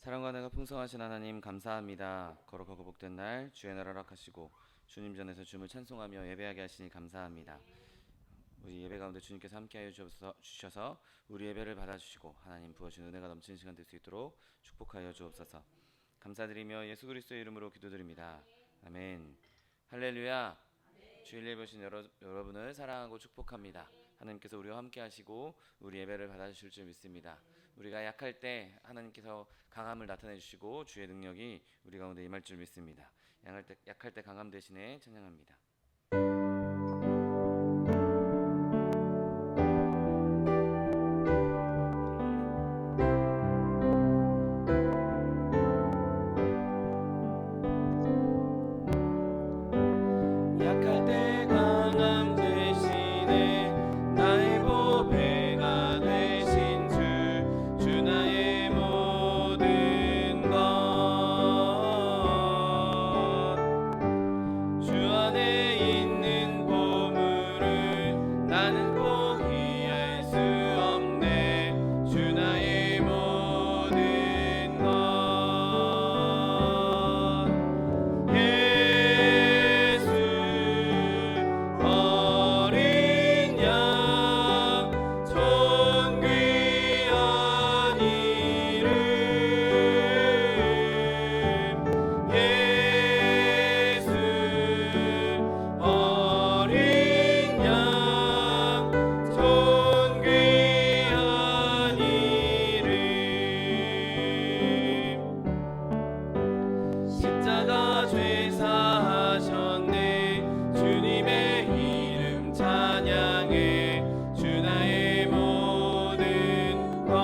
사랑과 은혜가 풍성하신 하나님 감사합니다. 거룩하고 복된 날 주의 날 허락하시고 주님 전에서 주님을 찬송하며 예배하게 하시니 감사합니다. 우리 예배 가운데 주님께서 함께하여 주셔서 우리 예배를 받아주시고 하나님 부어주신 은혜가 넘치는 시간 될 수 있도록 축복하여 주옵소서. 감사드리며 예수 그리스도의 이름으로 기도드립니다. 아멘. 할렐루야. 주일 예배 오신 여러분을 사랑하고 축복합니다. 하나님께서 우리와 함께 하시고 우리 예배를 받아주실 줄 믿습니다. 우리가 약할 때 하나님께서 강함을 나타내 주시고 주의 능력이 우리 가운데 임할 줄 믿습니다. 약할 때 강함 대신에 찬양합니다. 약할 때 강함 대신에 나의 보배가 되신 주 나의 모든 것 주 안에 있는 보물을 나는 포기할 수 없네. 주 나의 모든 것 어린 양 존귀한 이름 예수 어린 양 존귀한 이름 십자가 죄 사하셨네. 주님의 이름 찬양해. 주 나의 모든 것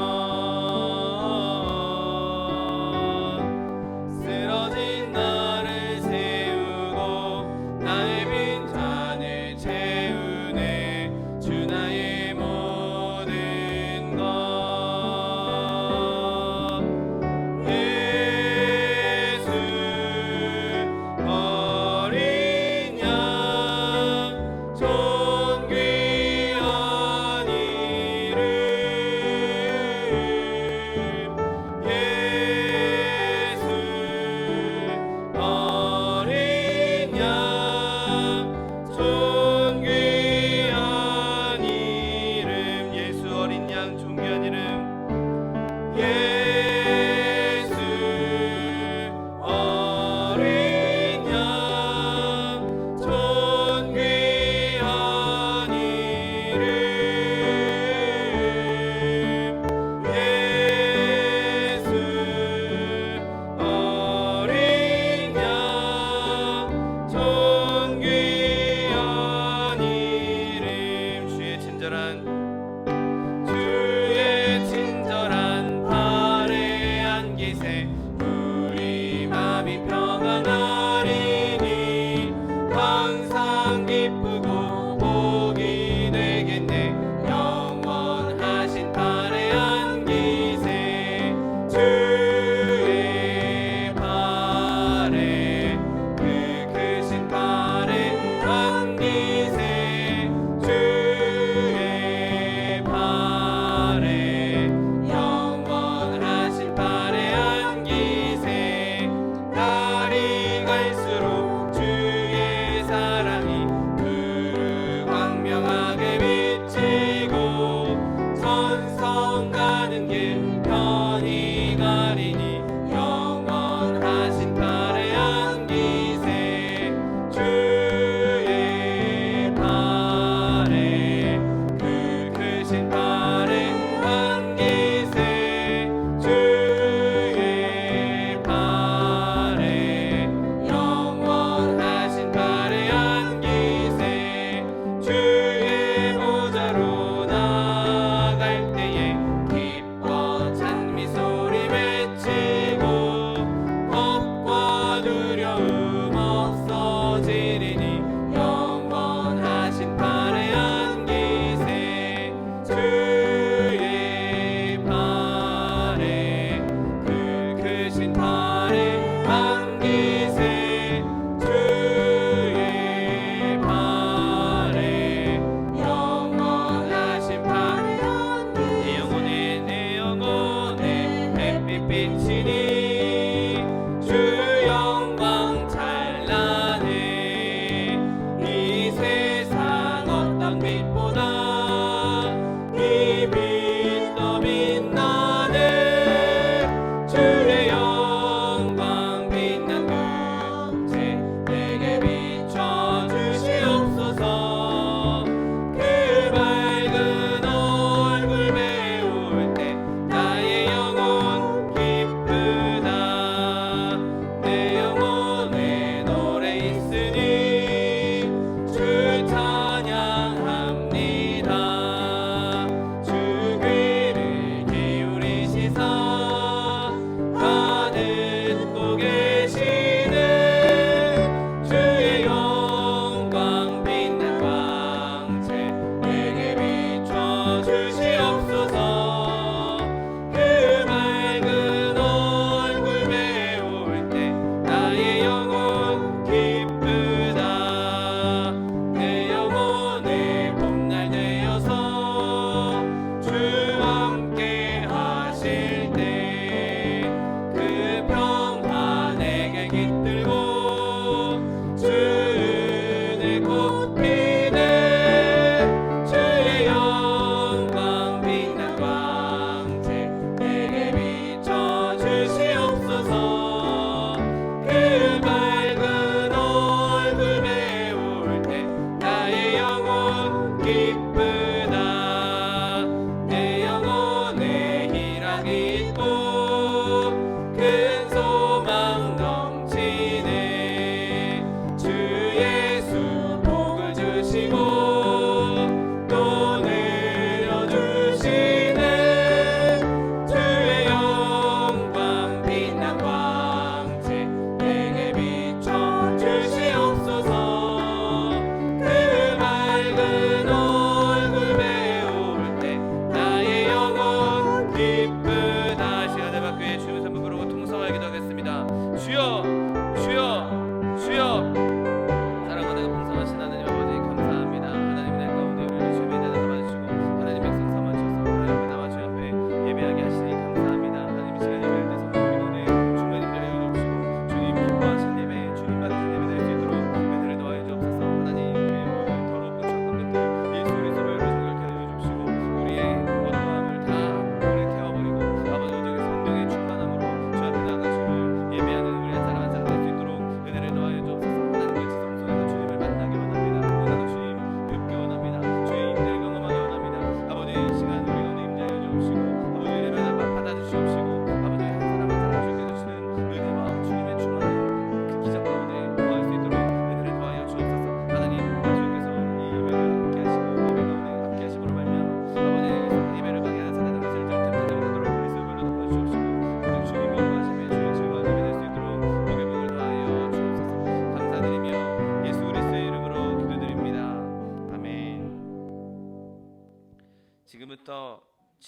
쓰러진 나를 세우고 나의 빈잔을 채우네. 주 나의 모든 것 예수 어린 양 존귀한 이름 예수 어린 양 존귀한 이름 예수 어린 양 존귀한 이름 예수 어린 양 존귀한 이름 예수 어린 양 존귀한 이름 주의 친절한 발에 안기세 우리 맘이 평안하리니 항상 기쁘고 복이 되겠네. 영원하신 발에 안기세 주의 발에 그 크신 발에 안기세 주의 발에 영원하신 발에 안기세 날이 갈수록 주의 사랑이 두루 광명하게 비치고 천성 가는 길 편히 가리니 영원하신 발에 안기세 주의 발에 그 크신 발에 안기세 주의 발에 영원하신 발에 안기세 주의 보좌로 나갈 때에 기뻐 찬미 소리 외치고 겁과 두려움 없어지리니 영원하신 발에 안기세 주의 발에 그 크신 발에 안기세 주의 발에 영원하신 발에 내 영혼에 햇빛 비치니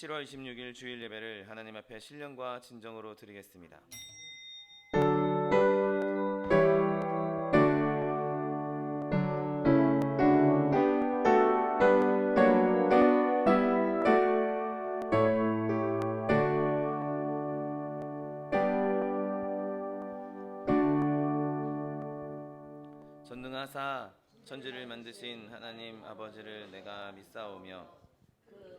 7월 26일 주일 예배를 하나님 앞에 신령과 진정으로 드리겠습니다. 전능하사 천지를 만드신 하나님 아버지를 내가 믿사오며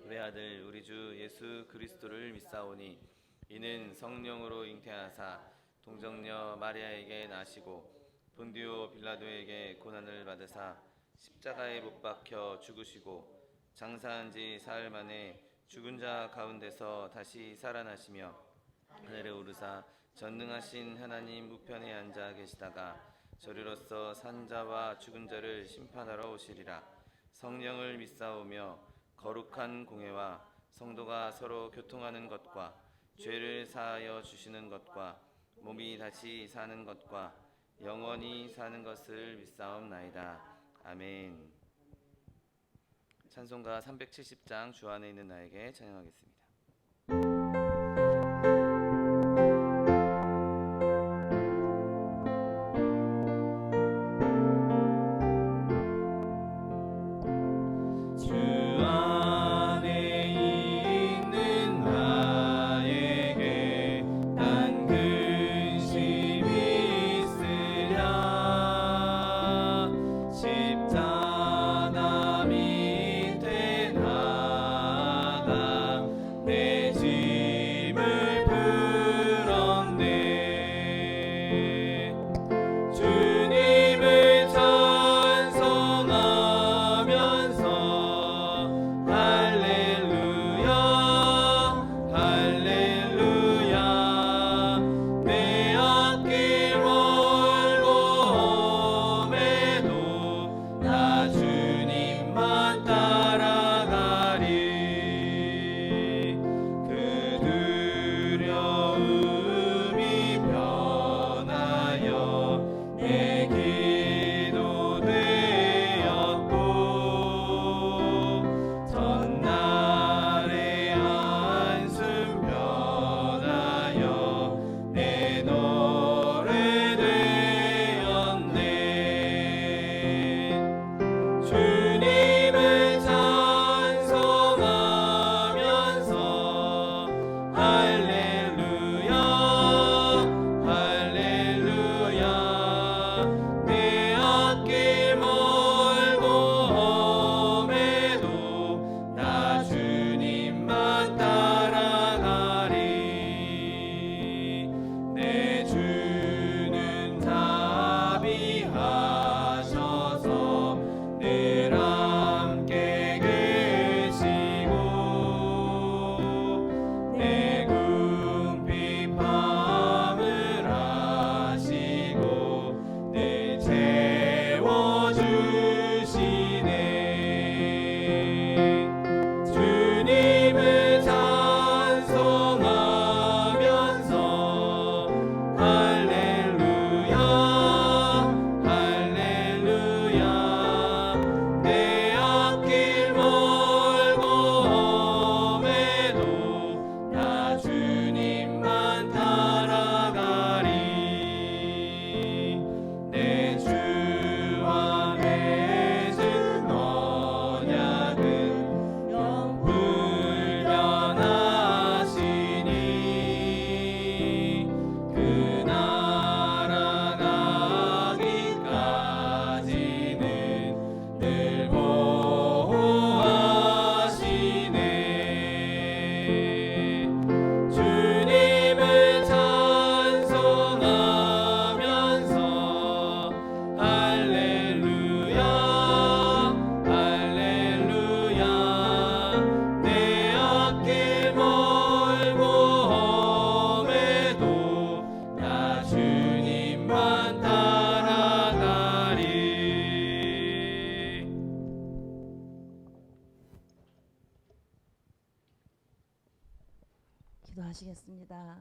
외아들 우리 주 예수 그리스도를 믿사오니 이는 성령으로 잉태하사 동정녀 마리아에게 나시고 본디오 빌라도에게 고난을 받으사 십자가에 못 박혀 죽으시고 장사한 지 사흘 만에 죽은 자 가운데서 다시 살아나시며 하늘에 오르사 전능하신 하나님 우편에 앉아 계시다가 저리로서 산자와 죽은 자를 심판하러 오시리라. 성령을 믿사오며 거룩한 공회와 성도가 서로 교통하는 것과 죄를 사하여 주시는 것과 몸이 다시 사는 것과 영원히 사는 것을 믿사옵나이다. 아멘. 찬송가 370장 주 안에 있는 나에게 찬양하겠습니다. 기도하시겠습니다.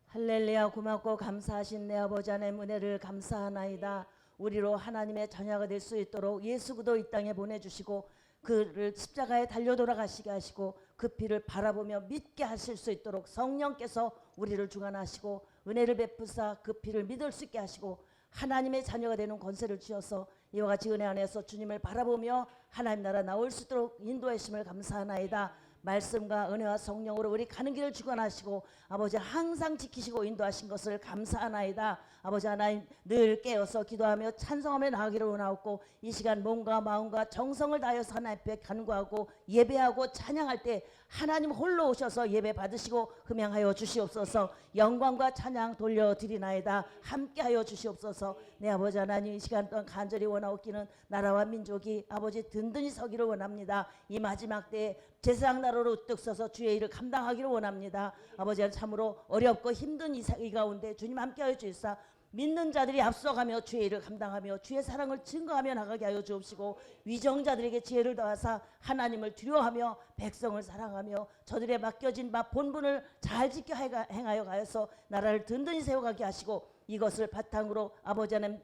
할렐루야. 고맙고 감사하신 내 아버지 하나님 은혜를 감사하나이다. 우리로 하나님의 자녀가 될 수 있도록 예수 그리스도 이 땅에 보내주시고 그를 십자가에 달려 돌아가시게 하시고 그 피를 바라보며 믿게 하실 수 있도록 성령께서 우리를 주관하시고 은혜를 베푸사 그 피를 믿을 수 있게 하시고 하나님의 자녀가 되는 권세를 주셔서 이와 같이 은혜 안에서 주님을 바라보며 하나님 나라 나올 수 있도록 인도하심을 감사하나이다. 말씀과 은혜와 성령으로 우리 가는 길을 주관하시고 아버지 항상 지키시고 인도하신 것을 감사하나이다. 아버지 하나님 늘 깨어서 기도하며 찬송하며 나가기를 원하옵고 이 시간 몸과 마음과 정성을 다하여서 하나님 앞에 간구하고 예배하고 찬양할 때 하나님 홀로 오셔서 예배 받으시고 흠양하여 주시옵소서. 영광과 찬양 돌려드리나이다. 함께하여 주시옵소서. 내 아버지 하나님 이 시간 동안 간절히 원하옵기는 나라와 민족이 아버지 든든히 서기를 원합니다. 이 마지막 때에 제사장 나라로 우뚝 서서 주의 일을 감당하기를 원합니다. 아버지 참으로 어렵고 힘든 이 가운데 주님 함께하여 주시사 믿는 자들이 앞서가며 주의 일을 감당하며 주의 사랑을 증거하며 나가게 하여 주옵시고 위정자들에게 지혜를 더하사 하나님을 두려워하며 백성을 사랑하며 저들의 맡겨진 바 본분을 잘 지켜 행하여 가여서 나라를 든든히 세워가게 하시고 이것을 바탕으로 아버지 하나님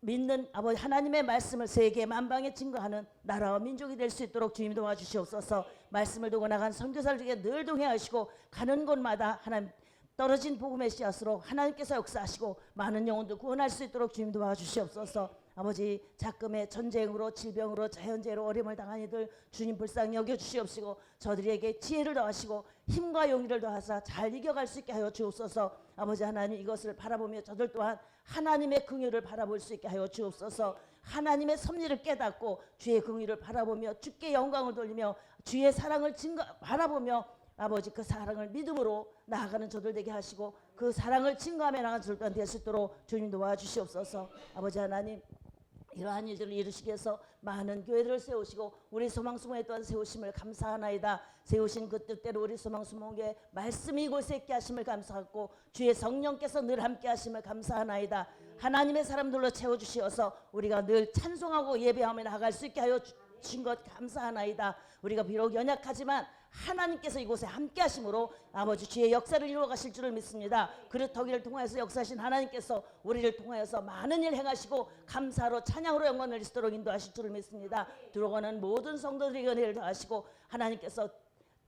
믿는 아버지 하나님의 말씀을 세계 만방에 증거하는 나라와 민족이 될 수 있도록 주님 도와주시옵소서. 말씀을 두고 나간 선교사를 중에 늘 동행하시고 가는 곳마다 하나님 떨어진 복음의 씨앗으로 하나님께서 역사하시고 많은 영혼도 구원할 수 있도록 주님 도와주시옵소서. 아버지 작금의 전쟁으로 질병으로 자연재해로 어려움을 당한 이들 주님 불쌍히 여겨주시옵시고 저들에게 지혜를 더하시고 힘과 용기를 더하사 잘 이겨갈 수 있게 하여 주옵소서. 아버지 하나님 이것을 바라보며 저들 또한 하나님의 긍휼을 바라볼 수 있게 하여 주옵소서. 하나님의 섭리를 깨닫고 주의 긍휼을 바라보며 주께 영광을 돌리며 주의 사랑을 바라보며 아버지 그 사랑을 믿음으로 나아가는 저들 되게 하시고 그 사랑을 증거하며 나가는 저들 또한 될 수 있도록 주님 도와주시옵소서. 아버지 하나님 이러한 일들을 이루시기 위해서 많은 교회들을 세우시고 우리 소망수목에 또한 세우심을 감사하나이다. 세우신 그 뜻대로 우리 소망수목에 말씀이 이곳에 있게 하심을 감사하고 주의 성령께서 늘 함께 하심을 감사하나이다. 하나님의 사람들로 채워주시어서 우리가 늘 찬송하고 예배하며 나아갈 수 있게 하여 주신 것 감사하나이다. 우리가 비록 연약하지만 하나님께서 이곳에 함께 하심으로 아버지 주의 역사를 이루어 가실 줄을 믿습니다. 그릇터기를 통하여서 역사하신 하나님께서 우리를 통하여서 많은 일 행하시고 감사로 찬양으로 영광을 내리시도록 인도하실 줄을 믿습니다. 들어가는 모든 성도들에게 은혜를 더하시고 하나님께서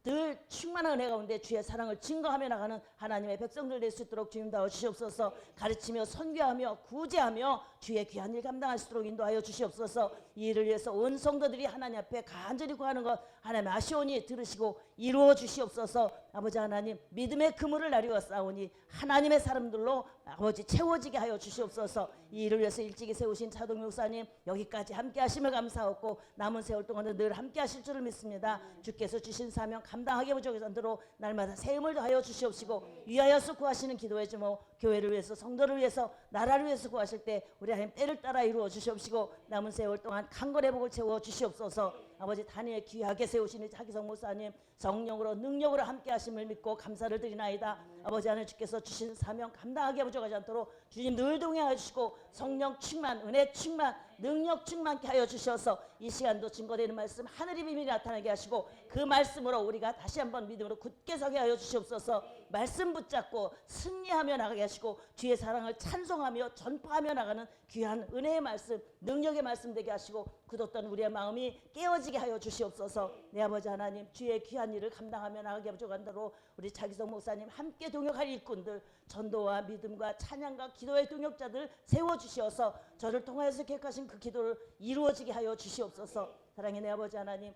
늘 충만한 은혜 가운데 주의 사랑을 증거하며 나가는 하나님의 백성들 될 수 있도록 주님 도와주시옵소서. 가르치며 선교하며 구제하며 주의 귀한 일 감당하시도록 인도하여 주시옵소서. 이 일을 위해서 온 성도들이 하나님 앞에 간절히 구하는 것 하나님 아시오니 들으시고 이루어 주시옵소서. 아버지 하나님 믿음의 그물을 나리워 싸우니 하나님의 사람들로 아버지 채워지게 하여 주시옵소서. 이 일을 위해서 일찍이 세우신 차동 목사님 여기까지 함께 하심을 감사하고 남은 세월 동안은 늘 함께 하실 줄을 믿습니다. 주께서 주신 사명 감당하게 부족해서 안도록 날마다 세움을 더하여 주시옵시고 위하여서 구하시는 기도의 주모 교회를 위해서 성도를 위해서 나라를 위해서 구하실 때 우리 하나님 때를 따라 이루어 주시옵시고 남은 세월 동안 강건의 복을 채워 주시옵소서. 아버지 단위에 귀하게 세우시는 차기성 목사님 성령으로 능력으로 함께 하심을 믿고 감사를 드리나이다. 아버지 하나님 주께서 주신 사명 감당하게 부족하지 않도록 주님 늘 동행하여 주시고 성령 충만 은혜 충만 능력 충만케 하여 주셔서 이 시간도 증거되는 말씀 하늘의 비밀이 나타나게 하시고 그 말씀으로 우리가 다시 한번 믿음으로 굳게 서게 하여 주시옵소서. 말씀 붙잡고 승리하며 나가게 하시고 주의 사랑을 찬송하며 전파하며 나가는 귀한 은혜의 말씀 능력의 말씀 되게 하시고 굳었던 우리의 마음이 깨어지게 하여 주시옵소서. 내 아버지 하나님 주의 귀한 일을 감당하며 나가게 부족한다로 우리 차기성 목사님 함께 동역할 일꾼들 전도와 믿음과 찬양과 기도의 동역자들 세워주시어서 저를 통하여서 계획하신 그 기도를 이루어지게 하여 주시옵소서. 사랑의 내 아버지 하나님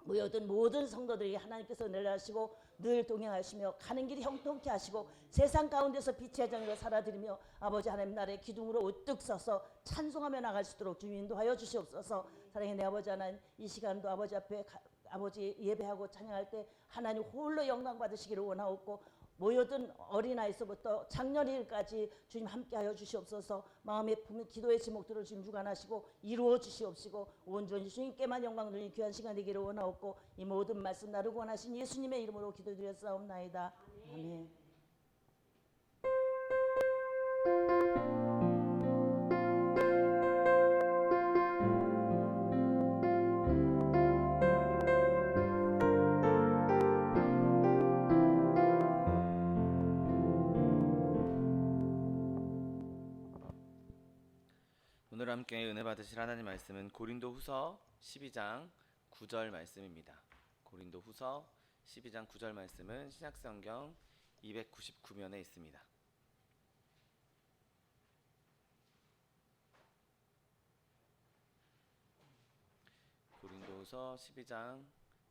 모여든 모든 성도들이 하나님께서 내려하시고 늘 동행하시며 가는 길이 형통케 하시고 세상 가운데서 빛의 정의로 살아드리며 아버지 하나님 나라의 기둥으로 우뚝 서서 찬송하며 나갈 수 있도록 주님 인도하여 주시옵소서. 사랑의 내 아버지 하나님 이 시간도 아버지 앞에 아버지 예배하고 찬양할 때 하나님 홀로 영광 받으시기를 원하옵고 모여든 어린아이서부터 장년일까지 주님 함께하여 주시옵소서. 마음에 품은 기도의 제목들을 주님 주관하시고 이루어 주시옵시고 온전히 주님께만 영광 돌리는 귀한 시간 되기를 원하옵고 이 모든 말씀 나를 원하신 예수님의 이름으로 기도드렸사옵나이다. 아멘. 오늘 함께 은혜 받으실 하나님 말씀은 고린도후서 12장 9절 말씀입니다. 고린도후서 12장 9절 말씀은 신약성경 299면에 있습니다. 고린도후서 12장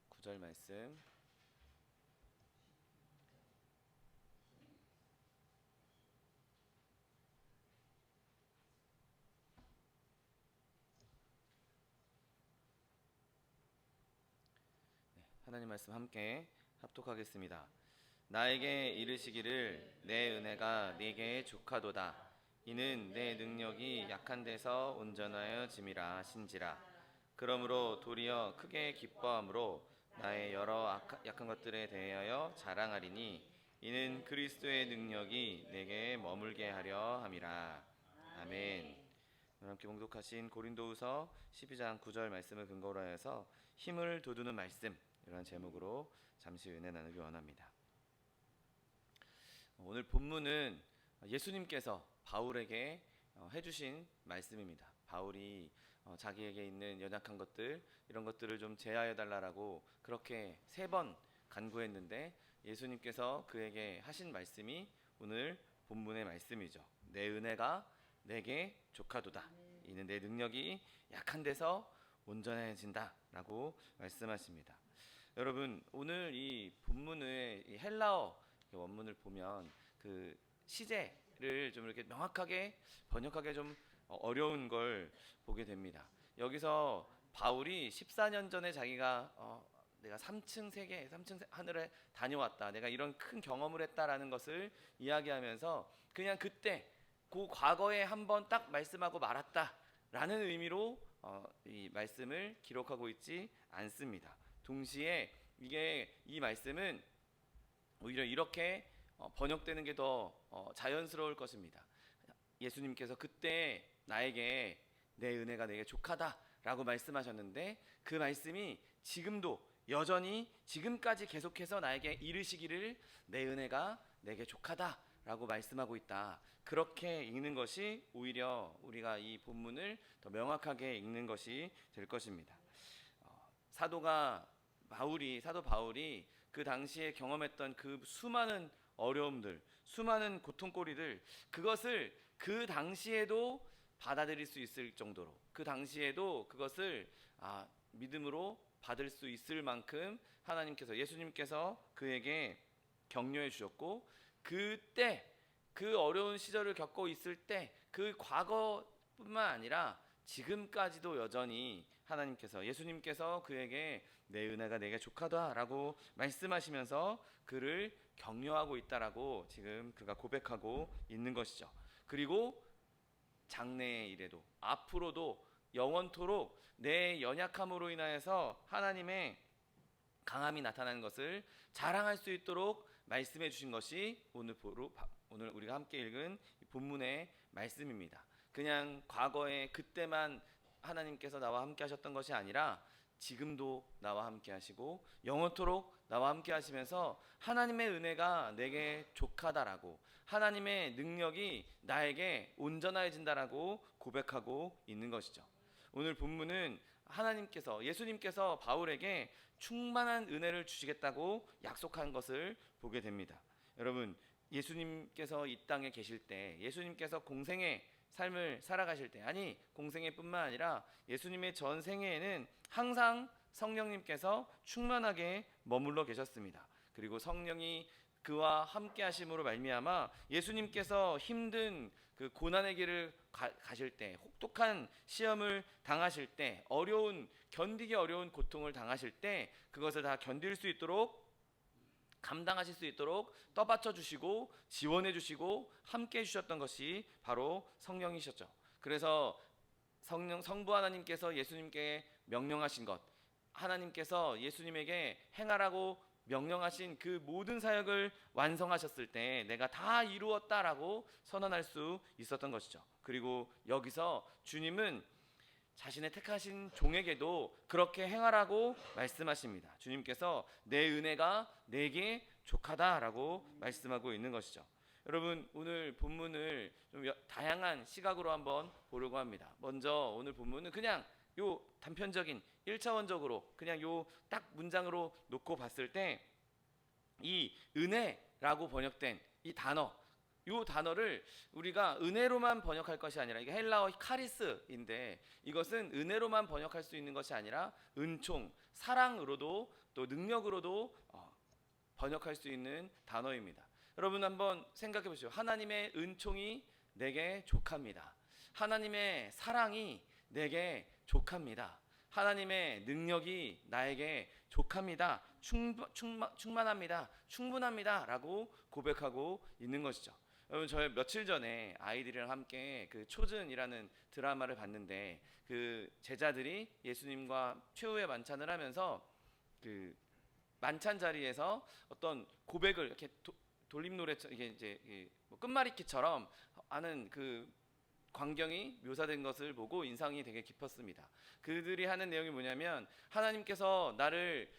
9절 말씀. 하나님 말씀 함께 합독하겠습니다. 나에게 이르시기를 내 은혜가 네게 족하도다. 이는 내 능력이 약한 데서 온전하여 짐이라 하신지라. 그러므로 도리어 크게 기뻐함으로 나의 여러 약한 것들에 대하여 자랑하리니 이는 그리스도의 능력이 내게 머물게 하려 함이라. 아멘. 함께 봉독하신 고린도후서 12장 9절 말씀을 근거로 하여서 힘을 돋우는 말씀, 이런 제목으로 잠시 은혜 나누기 원합니다. 오늘 본문은 예수님께서 바울에게 해주신 말씀입니다. 바울이 자기에게 있는 연약한 것들, 이런 것들을 좀 제하여 달라고 그렇게 3번 간구했는데 예수님께서 그에게 하신 말씀이 오늘 본문의 말씀이죠. 내 은혜가 내게 족하도다. 이는 내 능력이 약한 데서 온전해진다 라고 말씀하십니다. 여러분, 오늘 이 본문의 이 헬라어 원문을 보면 그 시제를 좀 이렇게 명확하게 번역하기 좀 어려운 걸 보게 됩니다. 여기서 바울이 14년 전에 자기가 내가 3층 세계, 3층 하늘에 다녀왔다, 내가 이런 큰 경험을 했다라는 것을 이야기하면서 그냥 그때 그 과거에 한번 딱 말씀하고 말았다라는 의미로 이 말씀을 기록하고 있지 않습니다. 동시에 이 말씀은 오히려 이렇게 번역되는 게 더 자연스러울 것입니다. 예수님께서 그때 나에게 내 은혜가 내게 족하다라고 말씀하셨는데 그 말씀이 지금도 여전히 지금까지 계속해서 나에게 이르시기를 내 은혜가 내게 족하다라고 말씀하고 있다. 그렇게 읽는 것이 오히려 우리가 이 본문을 더 명확하게 읽는 것이 될 것입니다. 사도 바울이 그 당시에 경험했던 그 수많은 어려움들, 수많은 고통거리들, 그것을 그 당시에도 받아들일 수 있을 정도로, 그 당시에도 그것을 믿음으로 받을 수 있을 만큼 하나님께서, 예수님께서 그에게 격려해 주셨고, 그때 그 어려운 시절을 겪고 있을 때 그 과거뿐만 아니라 지금까지도 여전히 하나님께서, 예수님께서 그에게 내 은혜가 내게 족하다라고 말씀하시면서 그를 격려하고 있다라고 지금 그가 고백하고 있는 것이죠. 그리고 장래의 일에도 앞으로도 영원토록 내 연약함으로 인하여서 하나님의 강함이 나타나는 것을 자랑할 수 있도록 말씀해 주신 것이 오늘 우리가 함께 읽은 본문의 말씀입니다. 그냥 과거에 그때만 하나님께서 나와 함께 하셨던 것이 아니라 지금도 나와 함께 하시고 영원토록 나와 함께 하시면서 하나님의 은혜가 내게 족하다라고, 하나님의 능력이 나에게 온전해진다라고 고백하고 있는 것이죠. 오늘 본문은 예수님께서 바울에게 충만한 은혜를 주시겠다고 약속한 것을 보게 됩니다. 여러분, 예수님께서 이 땅에 계실 때, 예수님께서 공생의 삶을 살아가실 때, 아니 공생애뿐만 아니라 예수님의 전 생애에는 항상 성령님께서 충만하게 머물러 계셨습니다. 그리고 성령이 그와 함께 하심으로 말미암아 예수님께서 힘든 그 고난의 길을 가실 때, 혹독한 시험을 당하실 때, 견디기 어려운 고통을 당하실 때 그것을 다 견딜 수 있도록, 감당하실 수 있도록 떠받쳐 주시고 지원해 주시고 함께 해 주셨던 것이 바로 성령이셨죠. 그래서 성부 하나님께서 예수님께 명령하신 것, 하나님께서 예수님에게 행하라고 명령하신 그 모든 사역을 완성하셨을 때 내가 다 이루었다라고 선언할 수 있었던 것이죠. 그리고 여기서 주님은 자신의 택하신 종에게도 그렇게 행하라고 말씀하십니다. 주님께서 내 은혜가 내게 족하다라고 말씀하고 있는 것이죠. 여러분, 오늘 본문을 좀 다양한 시각으로 한번 보려고 합니다. 먼저 오늘 본문은 그냥 요 단편적인 1차원적으로 그냥 요 딱 문장으로 놓고 봤을 때 이 은혜라고 번역된 이 단어, 이 단어를 우리가 은혜로만 번역할 것이 아니라, 이게 헬라어 카리스인데 이것은 은혜로만 번역할 수 있는 것이 아니라 은총, 사랑으로도 또 능력으로도 번역할 수 있는 단어입니다. 여러분 한번 생각해 보시죠. 하나님의 은총이 내게 족합니다. 하나님의 사랑이 내게 족합니다. 하나님의 능력이 나에게 족합니다. 충만합니다. 충분합니다. 라고 고백하고 있는 것이죠. 여러분, 저 며칠 전에 아이들이랑 함께 그 초즌이라는 드라마를 봤는데, 그 제자들이 예수님과 최후의 만찬을 하면서 그 만찬 자리에서 어떤 고백을 이렇게 돌림 노래, 이게 이제 뭐 끝말잇기처럼 하는 그 광경이 묘사된 것을 보고 인상이 되게 깊었습니다. 그들이 하는 내용이 뭐냐면, 하나님께서 나를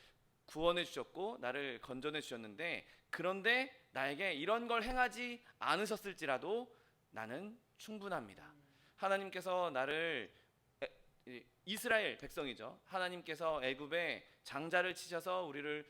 구원해 주셨고 나를 건져내 주셨는데, 그런데 나에게 이런 걸 행하지 않으셨을지라도 나는 충분합니다. 하나님께서 나를, 이스라엘 백성이죠. 하나님께서 애굽에 장자를 치셔서 우리를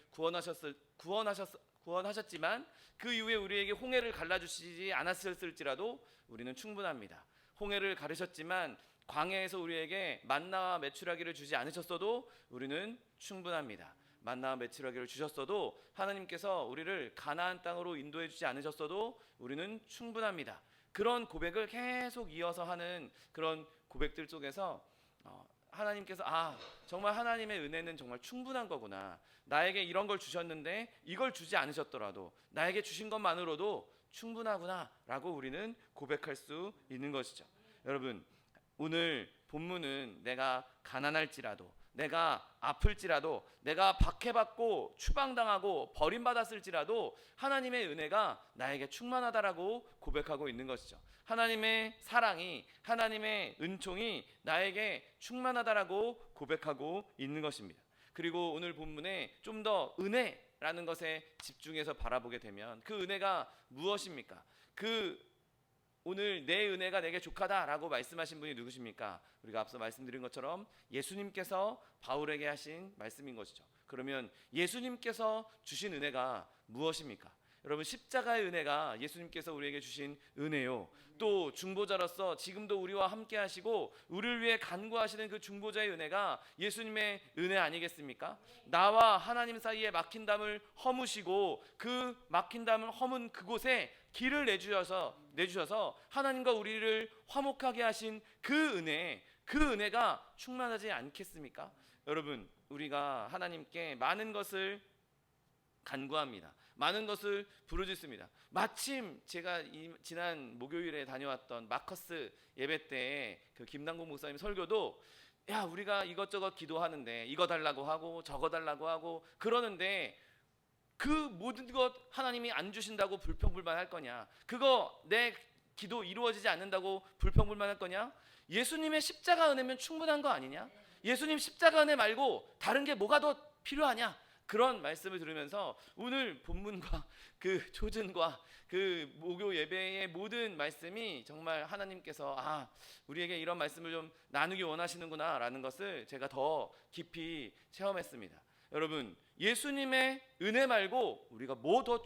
구원하셨지만 그 이후에 우리에게 홍해를 갈라주시지 않았을지라도 우리는 충분합니다. 홍해를 가르셨지만 광야에서 우리에게 만나와 메추라기를 주지 않으셨어도 우리는 충분합니다. 만나와 메추라기를 주셨어도, 하나님께서 우리를 가나안 땅으로 인도해 주지 않으셨어도 우리는 충분합니다. 그런 고백을 계속 이어서 하는 그런 고백들 속에서 하나님께서 정말 하나님의 은혜는 정말 충분한 거구나. 나에게 이런 걸 주셨는데 이걸 주지 않으셨더라도 나에게 주신 것만으로도 충분하구나 라고 우리는 고백할 수 있는 것이죠. 여러분, 오늘 본문은 내가 가난할지라도, 내가 아플지라도, 내가 박해받고 추방당하고 버림받았을지라도 하나님의 은혜가 나에게 충만하다라고 고백하고 있는 것이죠. 하나님의 사랑이, 하나님의 은총이 나에게 충만하다라고 고백하고 있는 것입니다. 그리고 오늘 본문에 좀 더 은혜라는 것에 집중해서 바라보게 되면, 그 은혜가 무엇입니까? 오늘 내 은혜가 내게 족하다라고 말씀하신 분이 누구십니까? 우리가 앞서 말씀드린 것처럼 예수님께서 바울에게 하신 말씀인 것이죠. 그러면 예수님께서 주신 은혜가 무엇입니까? 여러분, 십자가의 은혜가 예수님께서 우리에게 주신 은혜요. 또 중보자로서 지금도 우리와 함께 하시고 우리를 위해 간구하시는 그 중보자의 은혜가 예수님의 은혜 아니겠습니까? 나와 하나님 사이에 막힌 담을 허무시고 그 막힌 담을 허문 그곳에 길을 내주셔서 하나님과 우리를 화목하게 하신 그 은혜가 충만하지 않겠습니까? 여러분, 우리가 하나님께 많은 것을 간구합니다. 많은 것을 부르짖습니다. 마침 제가 지난 목요일에 다녀왔던 마커스 예배 때 그 김남국 목사님 설교도, 우리가 이것저것 기도하는데 이거 달라고 하고 저거 달라고 하고 그러는데 그 모든 것 하나님이 안 주신다고 불평불만할 거냐? 그거 내 기도 이루어지지 않는다고 불평불만할 거냐? 예수님의 십자가 은혜면 충분한 거 아니냐? 예수님 십자가 은혜 말고 다른 게 뭐가 더 필요하냐? 그런 말씀을 들으면서 오늘 본문과 그 초즌과 그 목요 예배의 모든 말씀이 정말 하나님께서 우리에게 이런 말씀을 좀 나누기 원하시는구나 라는 것을 제가 더 깊이 체험했습니다. 여러분, 예수님의 은혜 말고 우리가 뭐 더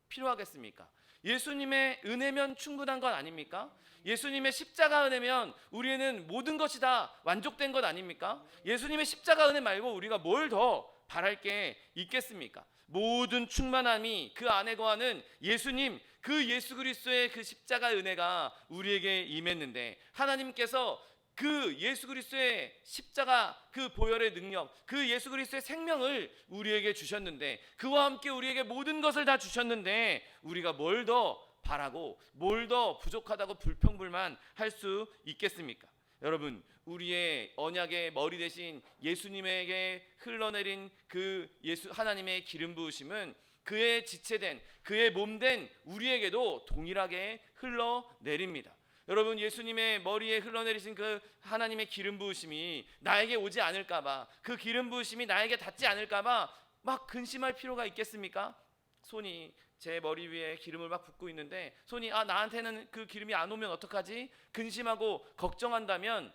필요하겠습니까? 예수님의 은혜면 충분한 것 아닙니까? 예수님의 십자가 은혜면 우리는 모든 것이 다 완족된 것 아닙니까? 예수님의 십자가 은혜 말고 우리가 뭘 더 바랄 게 있겠습니까? 모든 충만함이 그 안에 거하는 예수님, 그 예수 그리스도의 그 십자가 은혜가 우리에게 임했는데, 하나님께서 그 예수 그리스도의 십자가 그 보혈의 능력, 그 예수 그리스도의 생명을 우리에게 주셨는데, 그와 함께 우리에게 모든 것을 다 주셨는데 우리가 뭘 더 바라고 뭘 더 부족하다고 불평불만 할 수 있겠습니까? 여러분, 우리의 언약의 머리 대신 예수님에게 흘러내린 그 하나님의 기름 부으심은 그의 지체된, 그의 몸된 우리에게도 동일하게 흘러내립니다. 여러분, 예수님의 머리에 흘러내리신 그 하나님의 기름 부으심이 나에게 오지 않을까봐, 그 기름 부으심이 나에게 닿지 않을까봐 막 근심할 필요가 있겠습니까? 손이 제 머리 위에 기름을 막 붓고 있는데 손이 나한테는 그 기름이 안 오면 어떡하지? 근심하고 걱정한다면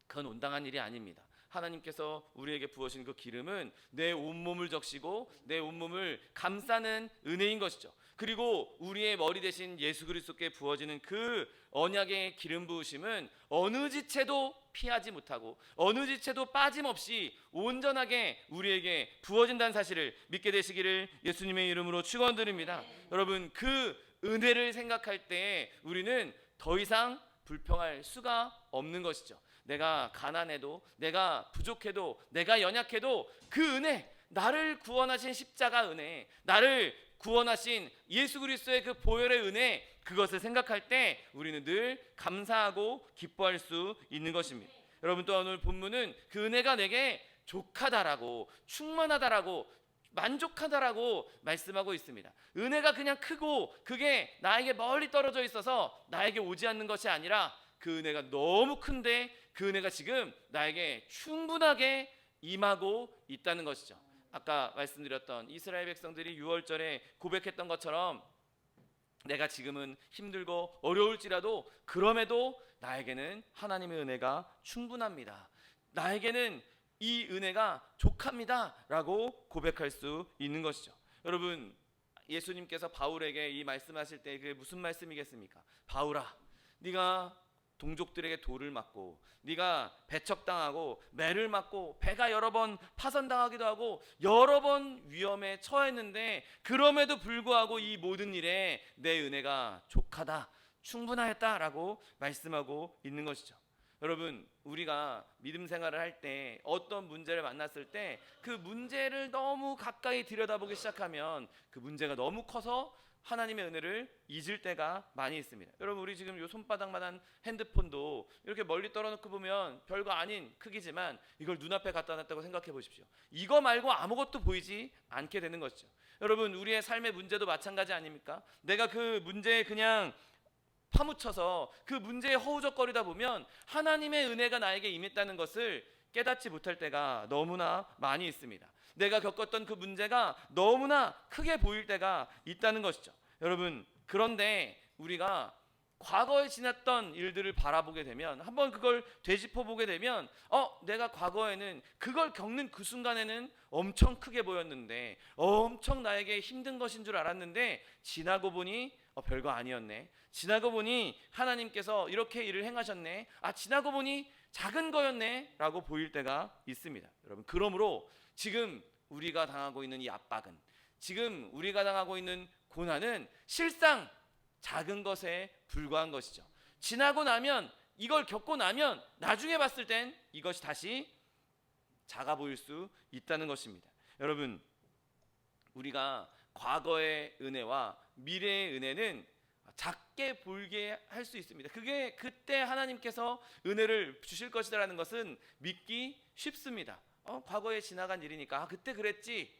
그건 온당한 일이 아닙니다. 하나님께서 우리에게 부으신 그 기름은 내 온몸을 적시고 내 온몸을 감싸는 은혜인 것이죠. 그리고 우리의 머리 대신 예수 그리스도께 부어지는 그 언약의 기름 부으심은 어느 지체도 피하지 못하고 어느 지체도 빠짐없이 온전하게 우리에게 부어진다는 사실을 믿게 되시기를 예수님의 이름으로 축원드립니다. 여러분, 그 은혜를 생각할 때 우리는 더 이상 불평할 수가 없는 것이죠. 내가 가난해도, 내가 부족해도, 내가 연약해도 그 은혜, 나를 구원하신 십자가 은혜, 나를 구원하신 예수 그리스도의 그 보혈의 은혜, 그것을 생각할 때 우리는 늘 감사하고 기뻐할 수 있는 것입니다. 여러분, 또 오늘 본문은 그 은혜가 내게 족하다라고, 충만하다라고, 만족하다라고 말씀하고 있습니다. 은혜가 그냥 크고 그게 나에게 멀리 떨어져 있어서 나에게 오지 않는 것이 아니라 그 은혜가 너무 큰데 그 은혜가 지금 나에게 충분하게 임하고 있다는 것이죠. 아까 말씀드렸던 이스라엘 백성들이 유월절에 고백했던 것처럼 내가 지금은 힘들고 어려울지라도 그럼에도 나에게는 하나님의 은혜가 충분합니다. 나에게는 이 은혜가 족합니다 라고 고백할 수 있는 것이죠. 여러분, 예수님께서 바울에게 이 말씀하실 때 그게 무슨 말씀이겠습니까? 바울아, 네가 동족들에게 돌을 맞고 네가 배척당하고 매를 맞고 배가 여러 번 파손당하기도 하고 여러 번 위험에 처했는데 그럼에도 불구하고 이 모든 일에 내 은혜가 족하다, 충분하였다라고 말씀하고 있는 것이죠. 여러분, 우리가 믿음 생활을 할 때 어떤 문제를 만났을 때 그 문제를 너무 가까이 들여다보기 시작하면 그 문제가 너무 커서 하나님의 은혜를 잊을 때가 많이 있습니다. 여러분, 우리 지금 요 손바닥만한 핸드폰도 이렇게 멀리 떨어놓고 보면 별거 아닌 크기지만 이걸 눈앞에 갖다 놨다고 생각해 보십시오. 이거 말고 아무것도 보이지 않게 되는 것이죠. 여러분, 우리의 삶의 문제도 마찬가지 아닙니까? 내가 그 문제에 그냥 파묻혀서 그 문제에 허우적거리다 보면 하나님의 은혜가 나에게 임했다는 것을 깨닫지 못할 때가 너무나 많이 있습니다. 내가 겪었던 그 문제가 너무나 크게 보일 때가 있다는 것이죠. 여러분, 그런데 우리가 과거에 지났던 일들을 바라보게 되면, 한번 그걸 되짚어 보게 되면 내가 과거에는 그걸 겪는 그 순간에는 엄청 크게 보였는데 엄청 나에게 힘든 것인 줄 알았는데 지나고 보니 별거 아니었네. 지나고 보니 하나님께서 이렇게 일을 행하셨네. 지나고 보니 작은 거였네 라고 보일 때가 있습니다. 여러분, 그러므로 지금 우리가 당하고 있는 이 압박은, 지금 우리가 당하고 있는 고난은 실상 작은 것에 불과한 것이죠. 지나고 나면, 이걸 겪고 나면 나중에 봤을 땐 이것이 다시 작아 보일 수 있다는 것입니다. 여러분, 우리가 과거의 은혜와 미래의 은혜는 작게 보이게 할 수 있습니다. 그게 그때 하나님께서 은혜를 주실 것이라는 것은 믿기 쉽습니다. 과거에 지나간 일이니까 그때 그랬지,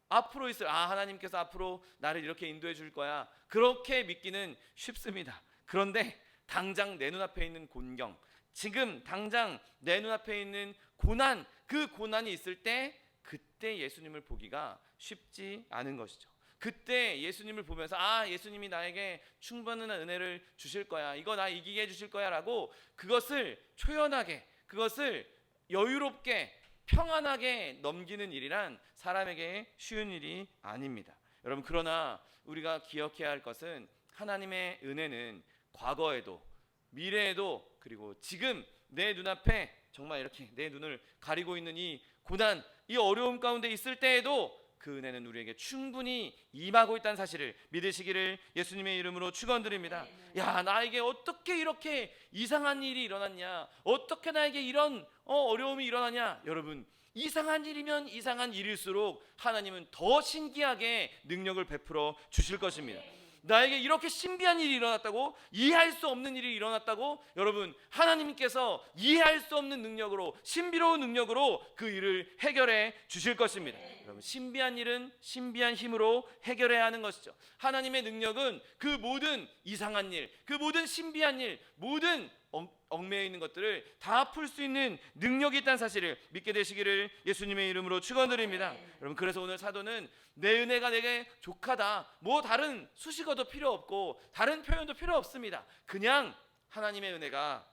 앞으로 있을 하나님께서 앞으로 나를 이렇게 인도해 줄 거야, 그렇게 믿기는 쉽습니다. 그런데 당장 내 눈앞에 있는 곤경, 지금 당장 내 눈앞에 있는 고난, 그 고난이 있을 때 그때 예수님을 보기가 쉽지 않은 것이죠. 그때 예수님을 보면서 예수님이 나에게 충분한 은혜를 주실 거야, 이거 나 이기게 해주실 거야 라고 그것을 초연하게, 그것을 여유롭게 평안하게 넘기는 일이란 사람에게 쉬운 일이 아닙니다. 여러분, 그러나 우리가 기억해야 할 것은 하나님의 은혜는 과거에도 미래에도 그리고 지금 내 눈앞에 정말 이렇게 내 눈을 가리고 있는 이 고난, 이 어려움 가운데 있을 때에도 그 은혜는 우리에게 충분히 임하고 있다는 사실을 믿으시기를 예수님의 이름으로 축원드립니다. 야, 나에게 어떻게 이렇게 이상한 일이 일어났냐, 어떻게 나에게 이런 어려움이 일어나냐. 여러분, 이상한 일이면 이상한 일일수록 하나님은 더 신기하게 능력을 베풀어 주실 것입니다. 나에게 이렇게 신비한 일이 일어났다고, 이해할 수 없는 일이 일어났다고, 여러분, 하나님께서 이해할 수 없는 능력으로, 신비로운 능력으로 그 일을 해결해 주실 것입니다. 여러분, 신비한 일은 신비한 힘으로 해결해야 하는 것이죠. 하나님의 능력은 그 모든 이상한 일, 그 모든 신비한 일, 모든 얽매여 있는 것들을 다 풀 수 있는 능력이 있다는 사실을 믿게 되시기를 예수님의 이름으로 축원드립니다. 여러분, 그래서 오늘 사도는 내 은혜가 내게 족하다, 뭐 다른 수식어도 필요 없고 다른 표현도 필요 없습니다. 그냥 하나님의 은혜가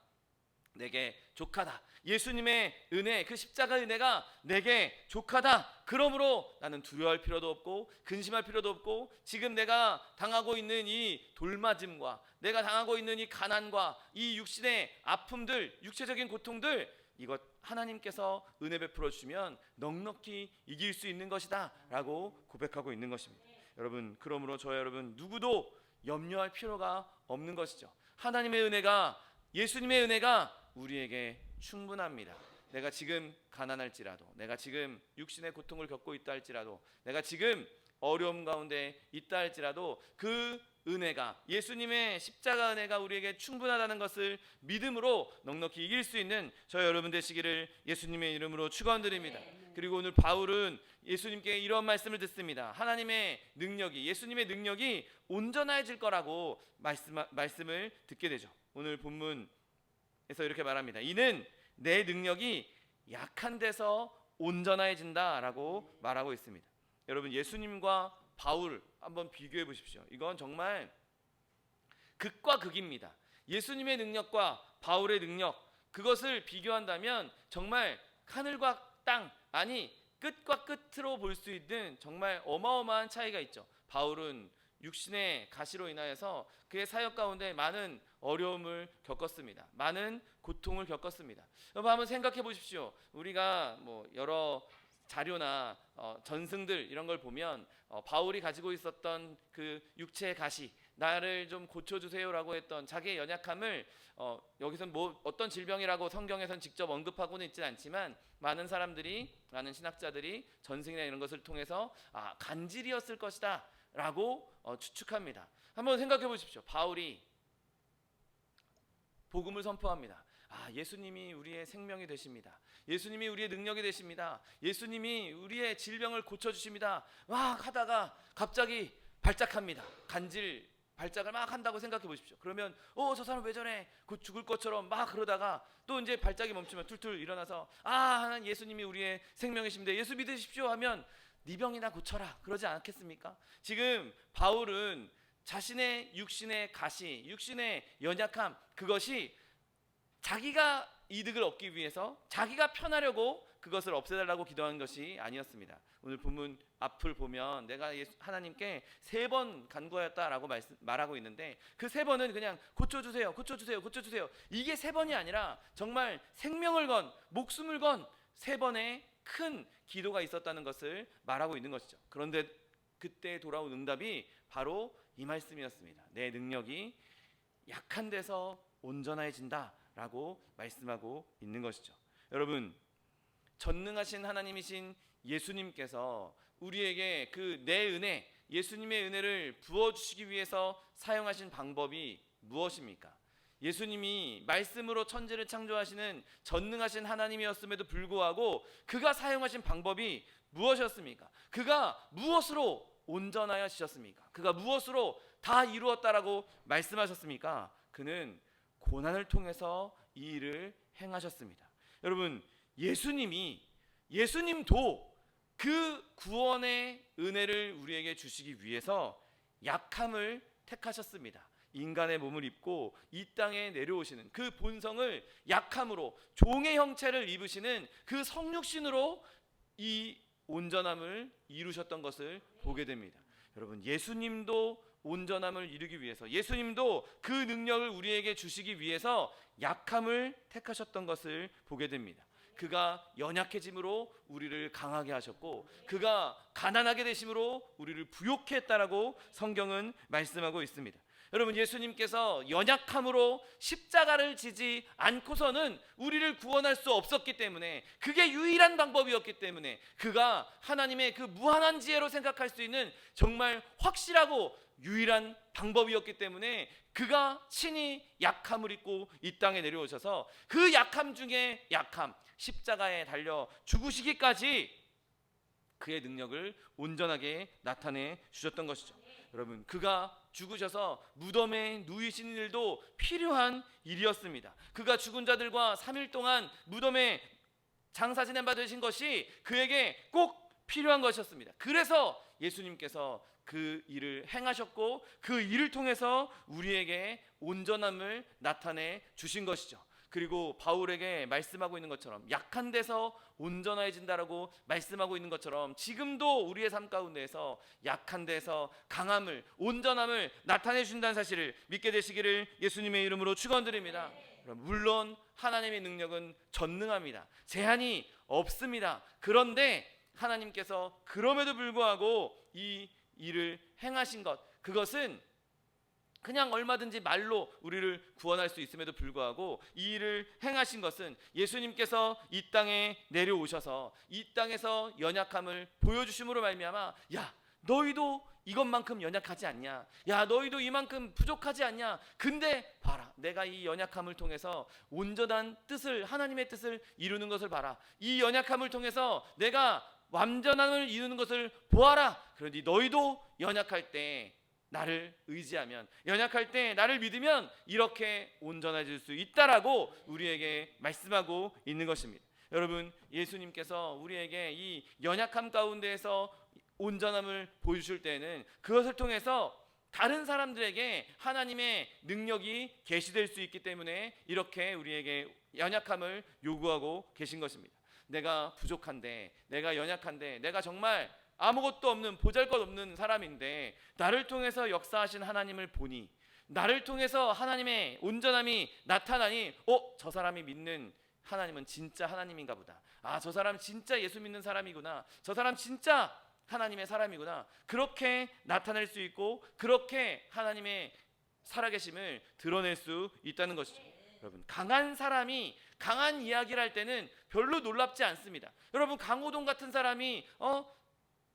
내게 족하다. 예수님의 은혜, 그 십자가 은혜가 내게 족하다. 그러므로 나는 두려워할 필요도 없고 근심할 필요도 없고 지금 내가 당하고 있는 이 돌맞음과 내가 당하고 있는 이 가난과 이 육신의 아픔들, 육체적인 고통들, 이것 하나님께서 은혜 베풀어 주시면 넉넉히 이길 수 있는 것이다 라고 고백하고 있는 것입니다. 여러분, 그러므로 저와 여러분 누구도 염려할 필요가 없는 것이죠. 하나님의 은혜가, 예수님의 은혜가 우리에게 충분합니다. 내가 지금 가난할지라도, 내가 지금 육신의 고통을 겪고 있다 할지라도, 내가 지금 어려움 가운데 있다 할지라도 그 은혜가, 예수님의 십자가 은혜가 우리에게 충분하다는 것을 믿음으로 넉넉히 이길 수 있는 저 여러분 되시기를 예수님의 이름으로 축원드립니다. 그리고 오늘 바울은 예수님께 이런 말씀을 듣습니다. 하나님의 능력이, 예수님의 능력이 온전해질 거라고 말씀을 듣게 되죠. 오늘 본문에서 이렇게 말합니다. 이는 내 능력이 약한 데서 온전해진다라고 말하고 있습니다. 여러분, 예수님과 바울 한번 비교해 보십시오. 이건 정말 극과 극입니다. 예수님의 능력과 바울의 능력, 그것을 비교한다면 정말 하늘과 땅, 아니 끝과 끝으로 볼 수 있는 정말 어마어마한 차이가 있죠. 바울은 육신의 가시로 인하여서 그의 사역 가운데 많은 어려움을 겪었습니다. 많은 고통을 겪었습니다. 여러분 한번 생각해 보십시오. 우리가 뭐 여러 자료나 전승들 이런 걸 보면 바울이 가지고 있었던 그 육체의 가시, 나를 좀 고쳐주세요라고 했던 자기의 연약함을 여기선 뭐 어떤 질병이라고 성경에선 직접 언급하고는 있지는 않지만 많은 사람들이, 많은 신학자들이 전승이나 이런 것을 통해서 간질이었을 것이다 라고 추측합니다. 한번 생각해 보십시오. 바울이 복음을 선포합니다. 예수님이 우리의 생명이 되십니다. 예수님이 우리의 능력이 되십니다. 예수님이 우리의 질병을 고쳐주십니다. 막 하다가 갑자기 발작합니다. 간질 발작을 막 한다고 생각해 보십시오. 그러면 저 사람 왜 저래? 곧 죽을 것처럼 막 그러다가 또 이제 발작이 멈추면 툴툴 일어나서 하나님 예수님이 우리의 생명이십니다. 예수 믿으십시오 하면 네 병이나 고쳐라 그러지 않겠습니까? 지금 바울은 자신의 육신의 가시, 육신의 연약함, 그것이 자기가 이득을 얻기 위해서 자기가 편하려고 그것을 없애달라고 기도하는 것이 아니었습니다. 오늘 본문 앞을 보면 내가 하나님께 3번 간구하였다라고 말하고 있는데 그 3번은 그냥 고쳐주세요, 고쳐주세요, 고쳐주세요, 이게 3번이 아니라 정말 생명을 건, 목숨을 건 3번의 큰 기도가 있었다는 것을 말하고 있는 것이죠. 그런데 그때 돌아온 응답이 바로 이 말씀이었습니다. 내 능력이 약한 데서 온전해진다 라고 말씀하고 있는 것이죠. 여러분, 전능하신 하나님이신 예수님께서 우리에게 그 내 은혜, 예수님의 은혜를 부어주시기 위해서 사용하신 방법이 무엇입니까? 예수님이 말씀으로 천지를 창조하시는 전능하신 하나님이었음에도 불구하고 그가 사용하신 방법이 무엇이었습니까? 그가 무엇으로 온전하여지셨습니까? 그가 무엇으로 다 이루었다라고 말씀하셨습니까? 그는 고난을 통해서 이 일을 행하셨습니다. 여러분, 예수님도 그 구원의 은혜를 우리에게 주시기 위해서 약함을 택하셨습니다. 인간의 몸을 입고 이 땅에 내려오시는 그 본성을 약함으로 종의 형체를 입으시는 그 성육신으로 이 온전함을 이루셨던 것을 보게 됩니다. 여러분, 예수님도 온전함을 이루기 위해서, 예수님도 그 능력을 우리에게 주시기 위해서 약함을 택하셨던 것을 보게 됩니다. 그가 연약해짐으로 우리를 강하게 하셨고 그가 가난하게 되심으로 우리를 부욕해 했다라고 성경은 말씀하고 있습니다. 여러분, 예수님께서 연약함으로 십자가를 지지 않고서는 우리를 구원할 수 없었기 때문에, 그게 유일한 방법이었기 때문에, 그가 하나님의 그 무한한 지혜로 생각할 수 있는 정말 확실하고 유일한 방법이었기 때문에 그가 친히 약함을 입고 이 땅에 내려오셔서 그 약함 중에 약함, 십자가에 달려 죽으시기까지 그의 능력을 온전하게 나타내 주셨던 것이죠. 여러분, 그가 죽으셔서 무덤에 누이신 일도 필요한 일이었습니다. 그가 죽은 자들과 3일 동안 무덤에 장사 지낸 바 되신 것이 그에게 꼭 필요한 것이었습니다. 그래서 예수님께서 그 일을 행하셨고 그 일을 통해서 우리에게 온전함을 나타내 주신 것이죠. 그리고 바울에게 말씀하고 있는 것처럼 약한 데서 온전해진다라고 말씀하고 있는 것처럼 지금도 우리의 삶 가운데에서 약한 데서 강함을, 온전함을 나타내 준다는 사실을 믿게 되시기를 예수님의 이름으로 축원드립니다. 물론 하나님의 능력은 전능합니다. 제한이 없습니다. 그런데 하나님께서 그럼에도 불구하고 이 일을 행하신 것, 그것은 그냥 얼마든지 말로 우리를 구원할 수 있음에도 불구하고 이 일을 행하신 것은 예수님께서 이 땅에 내려오셔서 이 땅에서 연약함을 보여주심으로 말미암아, 야 너희도 이것만큼 연약하지 않냐, 야 너희도 이만큼 부족하지 않냐, 근데 봐라 내가 이 연약함을 통해서 온전한 뜻을, 하나님의 뜻을 이루는 것을 봐라, 이 연약함을 통해서 내가 완전함을 이루는 것을 보아라. 그러니 너희도 연약할 때 나를 의지하면, 연약할 때 나를 믿으면 이렇게 온전해질 수 있다라고 우리에게 말씀하고 있는 것입니다. 여러분, 예수님께서 우리에게 이 연약함 가운데에서 온전함을 보여주실 때는 그것을 통해서 다른 사람들에게 하나님의 능력이 계시될 수 있기 때문에 이렇게 우리에게 연약함을 요구하고 계신 것입니다. 내가 부족한데, 내가 연약한데, 내가 정말 아무것도 없는, 보잘것없는 사람인데 나를 통해서 역사하신 하나님을 보니, 나를 통해서 하나님의 온전함이 나타나니, 저 사람이 믿는 하나님은 진짜 하나님인가 보다, 저 사람 진짜 예수 믿는 사람이구나, 저 사람 진짜 하나님의 사람이구나, 그렇게 나타낼 수 있고 그렇게 하나님의 살아계심을 드러낼 수 있다는 것이죠. 여러분, 강한 사람이 강한 이야기를 할 때는 별로 놀랍지 않습니다. 여러분, 강호동 같은 사람이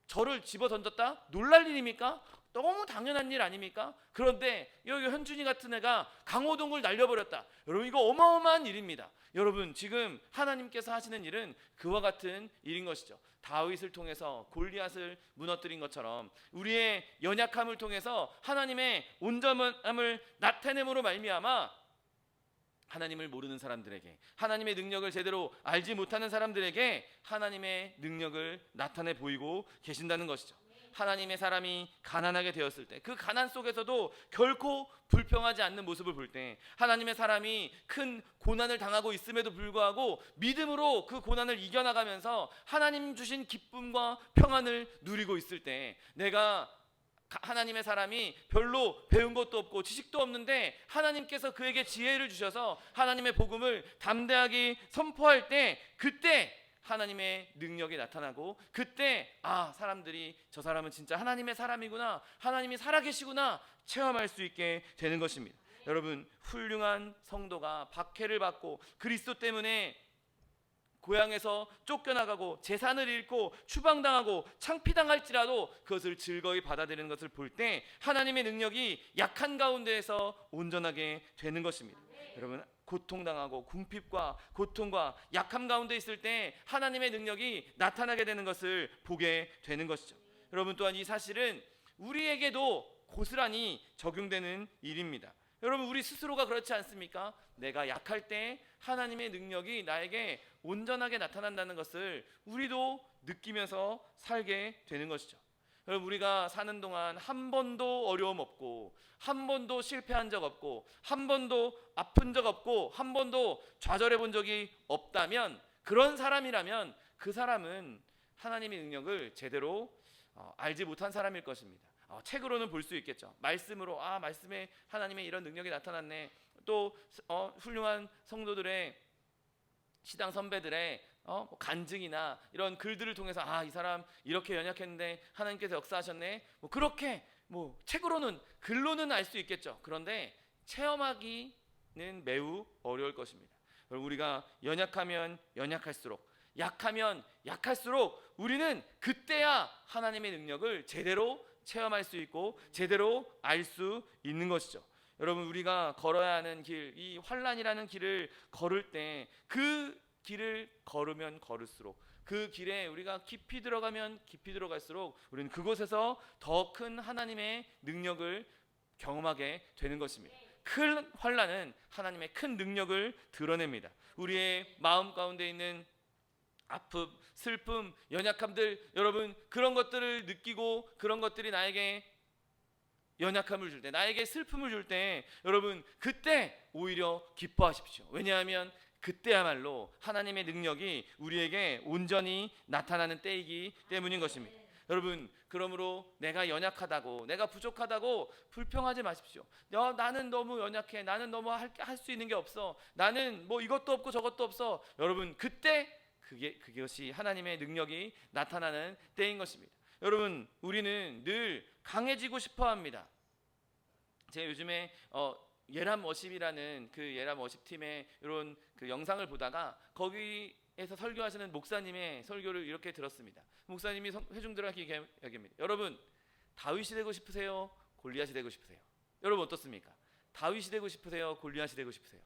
저를 집어 던졌다? 놀랄 일입니까? 너무 당연한 일 아닙니까? 그런데 여기 현준이 같은 애가 강호동을 날려버렸다. 여러분, 이거 어마어마한 일입니다. 여러분, 지금 하나님께서 하시는 일은 그와 같은 일인 것이죠. 다윗을 통해서 골리앗을 무너뜨린 것처럼 우리의 연약함을 통해서 하나님의 온전함을 나타내므로 말미암아 하나님을 모르는 사람들에게, 하나님의 능력을 제대로 알지 못하는 사람들에게 하나님의 능력을 나타내 보이고 계신다는 것이죠. 하나님의 사람이 가난하게 되었을 때, 그 가난 속에서도 결코 불평하지 않는 모습을 볼 때, 하나님의 사람이 큰 고난을 당하고 있음에도 불구하고 믿음으로 그 고난을 이겨나가면서 하나님 주신 기쁨과 평안을 누리고 있을 때, 내가 하나님의 사람이 별로 배운 것도 없고 지식도 없는데 하나님께서 그에게 지혜를 주셔서 하나님의 복음을 담대하게 선포할 때, 그때 하나님의 능력이 나타나고, 그때 사람들이 저 사람은 진짜 하나님의 사람이구나, 하나님이 살아계시구나 체험할 수 있게 되는 것입니다. 여러분, 훌륭한 성도가 박해를 받고 그리스도 때문에 고향에서 쫓겨나가고 재산을 잃고 추방당하고 창피당할지라도 그것을 즐거이 받아들이는 것을 볼 때 하나님의 능력이 약한 가운데에서 온전하게 되는 것입니다. 여러분, 고통당하고 궁핍과 고통과 약함 가운데 있을 때 하나님의 능력이 나타나게 되는 것을 보게 되는 것이죠. 여러분, 또한 이 사실은 우리에게도 고스란히 적용되는 일입니다. 여러분, 우리 스스로가 그렇지 않습니까? 내가 약할 때 하나님의 능력이 나에게 온전하게 나타난다는 것을 우리도 느끼면서 살게 되는 것이죠. 여러분, 우리가 사는 동안 한 번도 어려움 없고, 한 번도 실패한 적 없고, 한 번도 아픈 적 없고, 한 번도 좌절해 본 적이 없다면, 그런 사람이라면 그 사람은 하나님의 능력을 제대로 알지 못한 사람일 것입니다. 책으로는 볼 수 있겠죠. 말씀으로 말씀에 하나님의 이런 능력이 나타났네. 또 훌륭한 성도들의, 시당 선배들의 간증이나 이런 글들을 통해서 이 사람 이렇게 연약했는데 하나님께서 역사하셨네. 그렇게 책으로는, 글로는 알 수 있겠죠. 그런데 체험하기는 매우 어려울 것입니다. 우리가 연약하면 연약할수록, 약하면 약할수록 우리는 그때야 하나님의 능력을 제대로 체험할 수 있고 제대로 알 수 있는 것이죠. 여러분, 우리가 걸어야 하는 길, 이 환난이라는 길을 걸을 때, 그 길을 걸으면 걸을수록, 그 길에 우리가 깊이 들어가면 깊이 들어갈수록 우리는 그곳에서 더 큰 하나님의 능력을 경험하게 되는 것입니다. 큰 환난은 하나님의 큰 능력을 드러냅니다. 우리의 마음 가운데 있는 아픔, 슬픔, 연약함들, 여러분, 그런 것들을 느끼고 그런 것들이 나에게 연약함을 줄 때, 나에게 슬픔을 줄 때, 여러분 그때 오히려 기뻐하십시오. 왜냐하면 그때야말로 하나님의 능력이 우리에게 온전히 나타나는 때이기 때문인 것입니다. 여러분, 그러므로 내가 연약하다고, 내가 부족하다고 불평하지 마십시오. 나는 너무 연약해, 나는 너무 할 수 있는 게 없어, 나는 뭐 이것도 없고 저것도 없어. 여러분 그때 그것이 하나님의 능력이 나타나는 때인 것입니다. 여러분, 우리는 늘 강해지고 싶어합니다. 제가 요즘에 예람 워십이라는 그 예람 워십 팀의 이런 그 영상을 보다가 거기에서 설교하시는 목사님의 설교를 이렇게 들었습니다. 목사님이 회중들에게 이야기합니다. 여러분, 다윗이 되고 싶으세요? 골리앗이 되고 싶으세요? 여러분 어떻습니까? 다윗이 되고 싶으세요? 골리앗이 되고 싶으세요?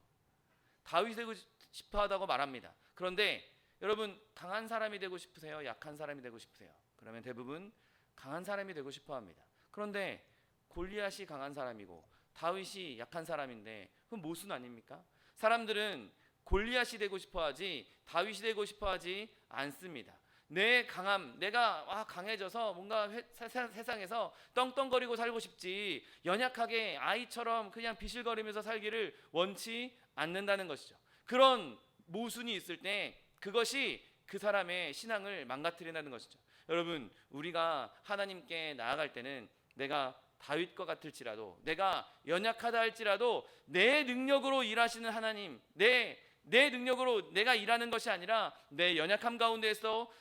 다윗이 되고 싶어하다고 말합니다. 그런데 여러분, 강한 사람이 되고 싶으세요? 약한 사람이 되고 싶으세요? 그러면 대부분 강한 사람이 되고 싶어합니다. 그런데 골리앗이 강한 사람이고 다윗이 약한 사람인데 그건 모순 아닙니까? 사람들은 골리앗이 되고 싶어하지 다윗이 되고 싶어하지 않습니다. 내 강함, 내가 강해져서 뭔가 세상에서 떵떵거리고 살고 싶지, 연약하게 아이처럼 그냥 비실거리면서 살기를 원치 않는다는 것이죠. 그런 모순이 있을 때 그것이 그 사람의 신앙을 망가뜨린다는 것이죠. 여러분, 우리가 하나님께 나아갈 때는 내가 다윗과 같을지라도, 내가 연약하다 할지라도 내 능력으로 일하시는 하나님, 내 능력으로 내가 일하는 것이 아니라 내 연약함 가운데에서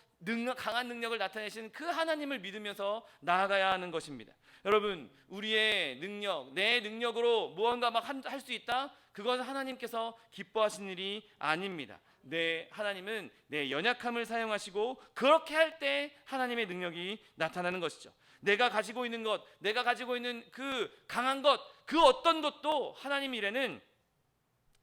강한 능력을 나타내시는 그 하나님을 믿으면서 나아가야 하는 것입니다. 여러분, 우리의 능력, 내 능력으로 무언가 막 할 수 있다? 그것은 하나님께서 기뻐하시는 일이 아닙니다. 하나님은 내 연약함을 사용하시고 그렇게 할 때 하나님의 능력이 나타나는 것이죠. 내가 가지고 있는 것, 내가 가지고 있는 그 강한 것, 그 어떤 것도 하나님 일에는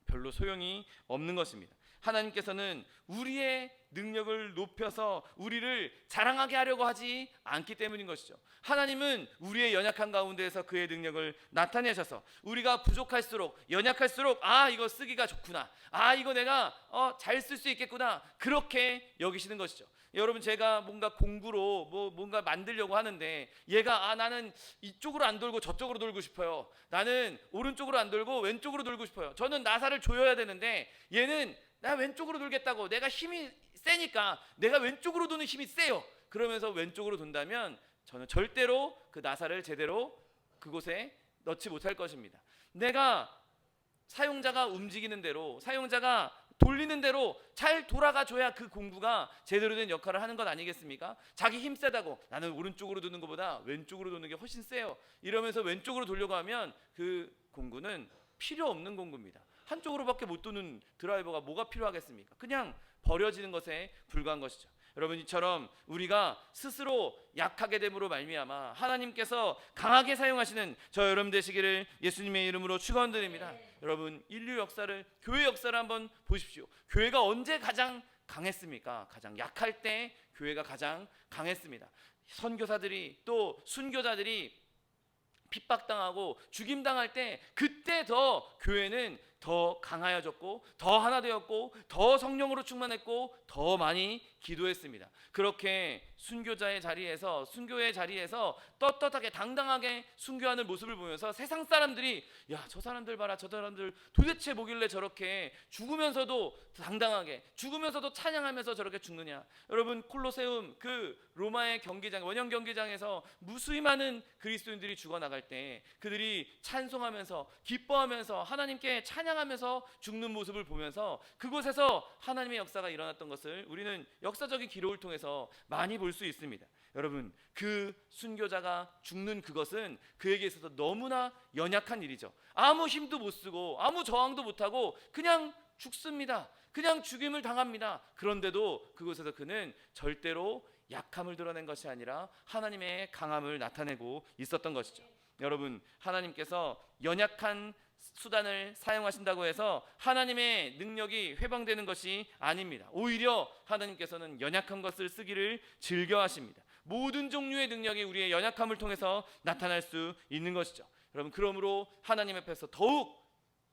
별로 소용이 없는 것입니다. 하나님께서는 우리의 능력을 높여서 우리를 자랑하게 하려고 하지 않기 때문인 것이죠. 하나님은 우리의 연약한 가운데에서 그의 능력을 나타내셔서 우리가 부족할수록, 연약할수록 이거 쓰기가 좋구나, 이거 내가 잘 쓸 수 있겠구나, 그렇게 여기시는 것이죠. 여러분, 제가 뭔가 공구로 뭔가 만들려고 하는데 얘가 나는 이쪽으로 안 돌고 저쪽으로 돌고 싶어요. 나는 오른쪽으로 안 돌고 왼쪽으로 돌고 싶어요. 저는 나사를 조여야 되는데 얘는 나 왼쪽으로 돌겠다고, 내가 힘이 세니까 내가 왼쪽으로 도는 힘이 세요. 그러면서 왼쪽으로 돈다면 저는 절대로 그 나사를 제대로 그곳에 넣지 못할 것입니다. 내가 사용자가 움직이는 대로, 사용자가 돌리는 대로 잘 돌아가 줘야 그 공구가 제대로 된 역할을 하는 것 아니겠습니까? 자기 힘 세다고 나는 오른쪽으로 도는 것보다 왼쪽으로 도는 게 훨씬 세요, 이러면서 왼쪽으로 돌려고 하면 그 공구는 필요 없는 공구입니다. 한쪽으로밖에 못 도는 드라이버가 뭐가 필요하겠습니까? 그냥 버려지는 것에 불과한 것이죠. 여러분, 이처럼 우리가 스스로 약하게 됨으로 말미암아 하나님께서 강하게 사용하시는 저 여러분 되시기를 예수님의 이름으로 축원드립니다. 여러분, 인류 역사를, 교회 역사를 한번 보십시오. 교회가 언제 가장 강했습니까? 가장 약할 때 교회가 가장 강했습니다. 선교사들이, 또 순교자들이 핍박당하고 죽임당할 때 그때 더 교회는 더 강하여졌고, 더 하나 되었고, 더 성령으로 충만했고, 더 많이 기도했습니다. 그렇게 순교의 자리에서 떳떳하게 당당하게 순교하는 모습을 보면서 세상 사람들이 저 사람들 봐라, 저 사람들 도대체 뭐길래 저렇게 죽으면서도 당당하게, 죽으면서도 찬양하면서 저렇게 죽느냐. 여러분, 콜로세움, 그 로마의 경기장, 원형 경기장에서 무수히 많은 그리스도인들이 죽어나갈 때 그들이 찬송하면서 기뻐하면서 하나님께 찬양하면서 죽는 모습을 보면서 그곳에서 하나님의 역사가 일어났던 것을 우리는 역사적인 기록을 통해서 많이 볼 수 있습니다. 여러분, 그 순교자가 죽는 그것은 그에게 있어서 너무나 연약한 일이죠. 아무 힘도 못 쓰고 아무 저항도 못하고 그냥 죽습니다. 그냥 죽임을 당합니다. 그런데도 그곳에서 그는 절대로 약함을 드러낸 것이 아니라 하나님의 강함을 나타내고 있었던 것이죠. 여러분, 하나님께서 연약한 수단을 사용하신다고 해서 하나님의 능력이 회방되는 것이 아닙니다. 오히려 하나님께서는 연약한 것을 쓰기를 즐겨하십니다. 모든 종류의 능력이 우리의 연약함을 통해서 나타날 수 있는 것이죠. 여러분, 그러므로 하나님 앞에서 더욱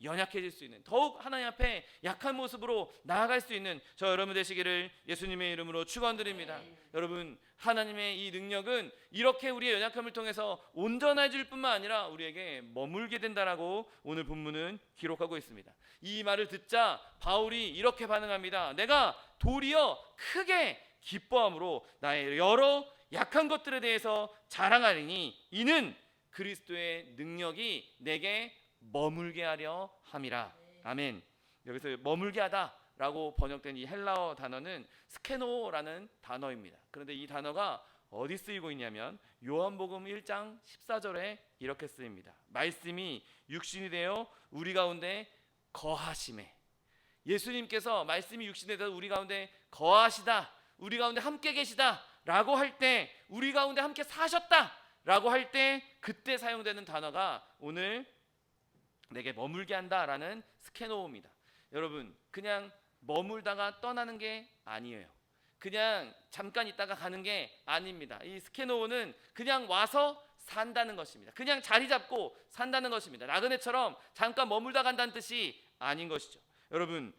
연약해질 수 있는, 더욱 하나님 앞에 약한 모습으로 나아갈 수 있는 저 여러분 되시기를 예수님의 이름으로 축원드립니다. 여러분, 하나님의 이 능력은 이렇게 우리의 연약함을 통해서 온전해질 뿐만 아니라 우리에게 머물게 된다라고 오늘 본문은 기록하고 있습니다. 이 말을 듣자 바울이 이렇게 반응합니다. 내가 도리어 크게 기뻐함으로 나의 여러 약한 것들에 대해서 자랑하리니 이는 그리스도의 능력이 내게 머물게 하려 함이라. 아멘. 여기서 머물게 하다라고 번역된 이 헬라어 단어는 스케노라는 단어입니다. 그런데 이 단어가 어디 쓰이고 있냐면 요한복음 1장 14절에 이렇게 쓰입니다. 말씀이 육신이 되어 우리 가운데 거하심에, 예수님께서 말씀이 육신이 되어 우리 가운데 거하시다, 우리 가운데 함께 계시다 라고 할 때, 우리 가운데 함께 사셨다 라고 할 때 그때 사용되는 단어가 오늘 내게 머물게 한다라는 스케노입니다. 여러분, 그냥 머물다가 떠나는 게 아니에요. 그냥 잠깐 있다가 가는 게 아닙니다. 이 스케노는 그냥 와서 산다는 것입니다. 그냥 자리 잡고 산다는 것입니다. 나그네처럼 잠깐 머물다 간다는 뜻이 아닌 것이죠. 여러분,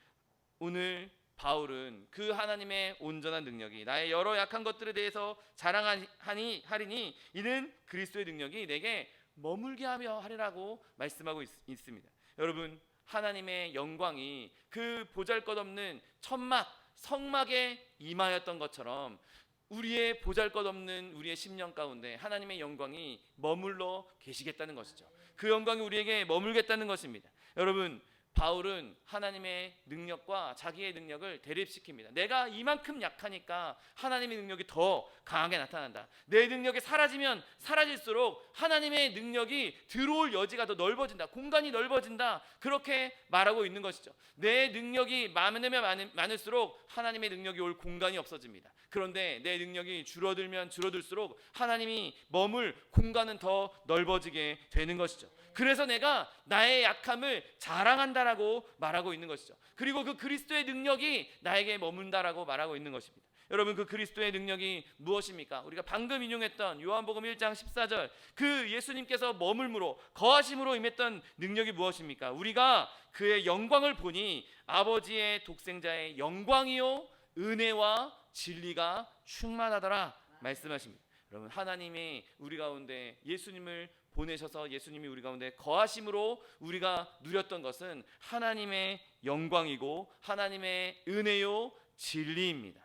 오늘 바울은 그 하나님의 온전한 능력이 나의 여러 약한 것들에 대해서 자랑하리니 이는 그리스도의 능력이 내게 머물게 하며 하리라고 말씀하고 있습니다. 여러분, 하나님의 영광이 그 보잘것없는 천막, 성막에 임하였던 것처럼 우리의 보잘것없는 우리의 심령 가운데 하나님의 영광이 머물러 계시겠다는 것이죠. 그 영광이 우리에게 머물겠다는 것입니다. 여러분, 바울은 하나님의 능력과 자기의 능력을 대립시킵니다. 내가 이만큼 약하니까 하나님의 능력이 더 강하게 나타난다. 내 능력이 사라지면 사라질수록 하나님의 능력이 들어올 여지가 더 넓어진다. 공간이 넓어진다. 그렇게 말하고 있는 것이죠. 내 능력이 많으면 많을수록 하나님의 능력이 올 공간이 없어집니다. 그런데 내 능력이 줄어들면 줄어들수록 하나님이 머물 공간은 더 넓어지게 되는 것이죠. 그래서 내가 나의 약함을 자랑한다라고 말하고 있는 것이죠. 그리고 그 그리스도의 능력이 나에게 머문다라고 말하고 있는 것입니다. 여러분, 그 그리스도의 능력이 무엇입니까? 우리가 방금 인용했던 요한복음 1장 14절, 그 예수님께서 머물므로 거하심으로 임했던 능력이 무엇입니까? 우리가 그의 영광을 보니 아버지의 독생자의 영광이요 은혜와 진리가 충만하더라 말씀하십니다. 여러분, 하나님이 우리 가운데 예수님을 보내셔서 예수님이 우리 가운데 거하심으로 우리가 누렸던 것은 하나님의 영광이고 하나님의 은혜요 진리입니다.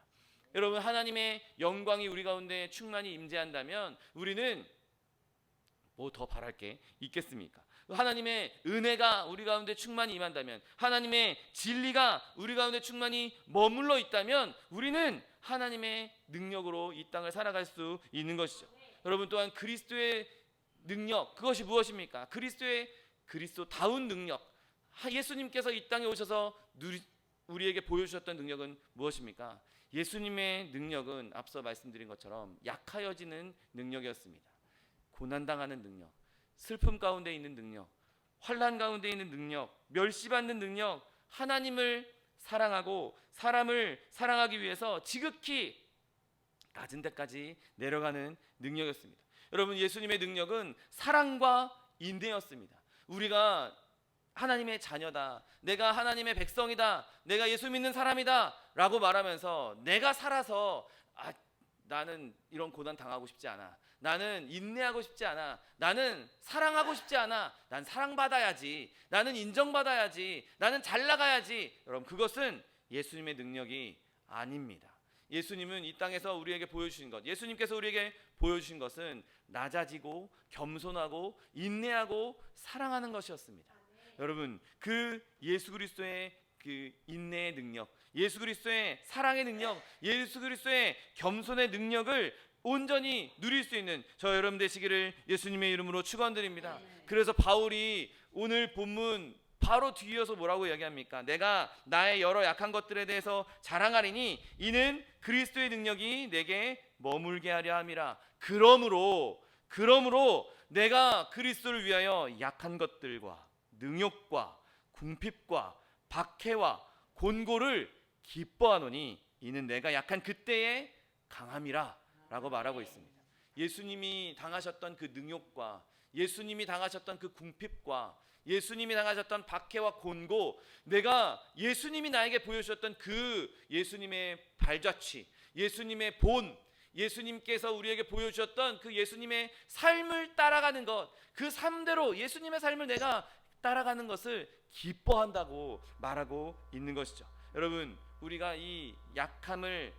여러분, 하나님의 영광이 우리 가운데 충만히 임재한다면 우리는 뭐 더 바랄 게 있겠습니까? 하나님의 은혜가 우리 가운데 충만히 임한다면, 하나님의 진리가 우리 가운데 충만히 머물러 있다면 우리는 하나님의 능력으로 이 땅을 살아갈 수 있는 것이죠. 여러분, 또한 그리스도의 능력, 그것이 무엇입니까? 그리스도다운 능력, 예수님께서 이 땅에 오셔서 우리에게 보여주셨던 능력은 무엇입니까? 예수님의 능력은 앞서 말씀드린 것처럼 약하여지는 능력이었습니다. 고난당하는 능력, 슬픔 가운데 있는 능력, 환난 가운데 있는 능력, 멸시받는 능력, 하나님을 사랑하고 사람을 사랑하기 위해서 지극히 낮은 데까지 내려가는 능력이었습니다. 여러분, 예수님의 능력은 사랑과 인내였습니다. 우리가 하나님의 자녀다, 내가 하나님의 백성이다, 내가 예수 믿는 사람이다 라고 말하면서 내가 살아서 나는 이런 고난 당하고 싶지 않아, 나는 인내하고 싶지 않아, 나는 사랑하고 싶지 않아, 난 사랑받아야지, 나는 인정받아야지, 나는 잘 나가야지. 여러분, 그것은 예수님의 능력이 아닙니다. 예수님은 이 땅에서 우리에게 보여주신 것, 예수님께서 우리에게 보여주신 것은 낮아지고 겸손하고 인내하고 사랑하는 것이었습니다. 여러분, 그 예수 그리스도의 그 인내의 능력, 예수 그리스도의 사랑의 능력, 예수 그리스도의 겸손의 능력을 온전히 누릴 수 있는 저 여러분 되시기를 예수님의 이름으로 축원드립니다. 그래서 바울이 오늘 본문 바로 뒤이어서 뭐라고 이야기합니까? 내가 나의 여러 약한 것들에 대해서 자랑하리니 이는 그리스도의 능력이 내게 머물게 하려 함이라. 그러므로 내가 그리스도를 위하여 약한 것들과 능욕과 궁핍과 박해와 곤고를 기뻐하노니 이는 내가 약한 그때의 강함이라 라고 말하고 있습니다. 예수님이 당하셨던 그 능욕과 예수님이 당하셨던 그 궁핍과 예수님이 당하셨던 박해와 곤고, 내가 예수님이 나에게 보여주셨던 그 예수님의 발자취, 예수님의 본, 예수님께서 우리에게 보여주셨던 그 예수님의 삶을 따라가는 것, 그 삶대로 예수님의 삶을 내가 따라가는 것을 기뻐한다고 말하고 있는 것이죠. 여러분, 우리가 이 약함을,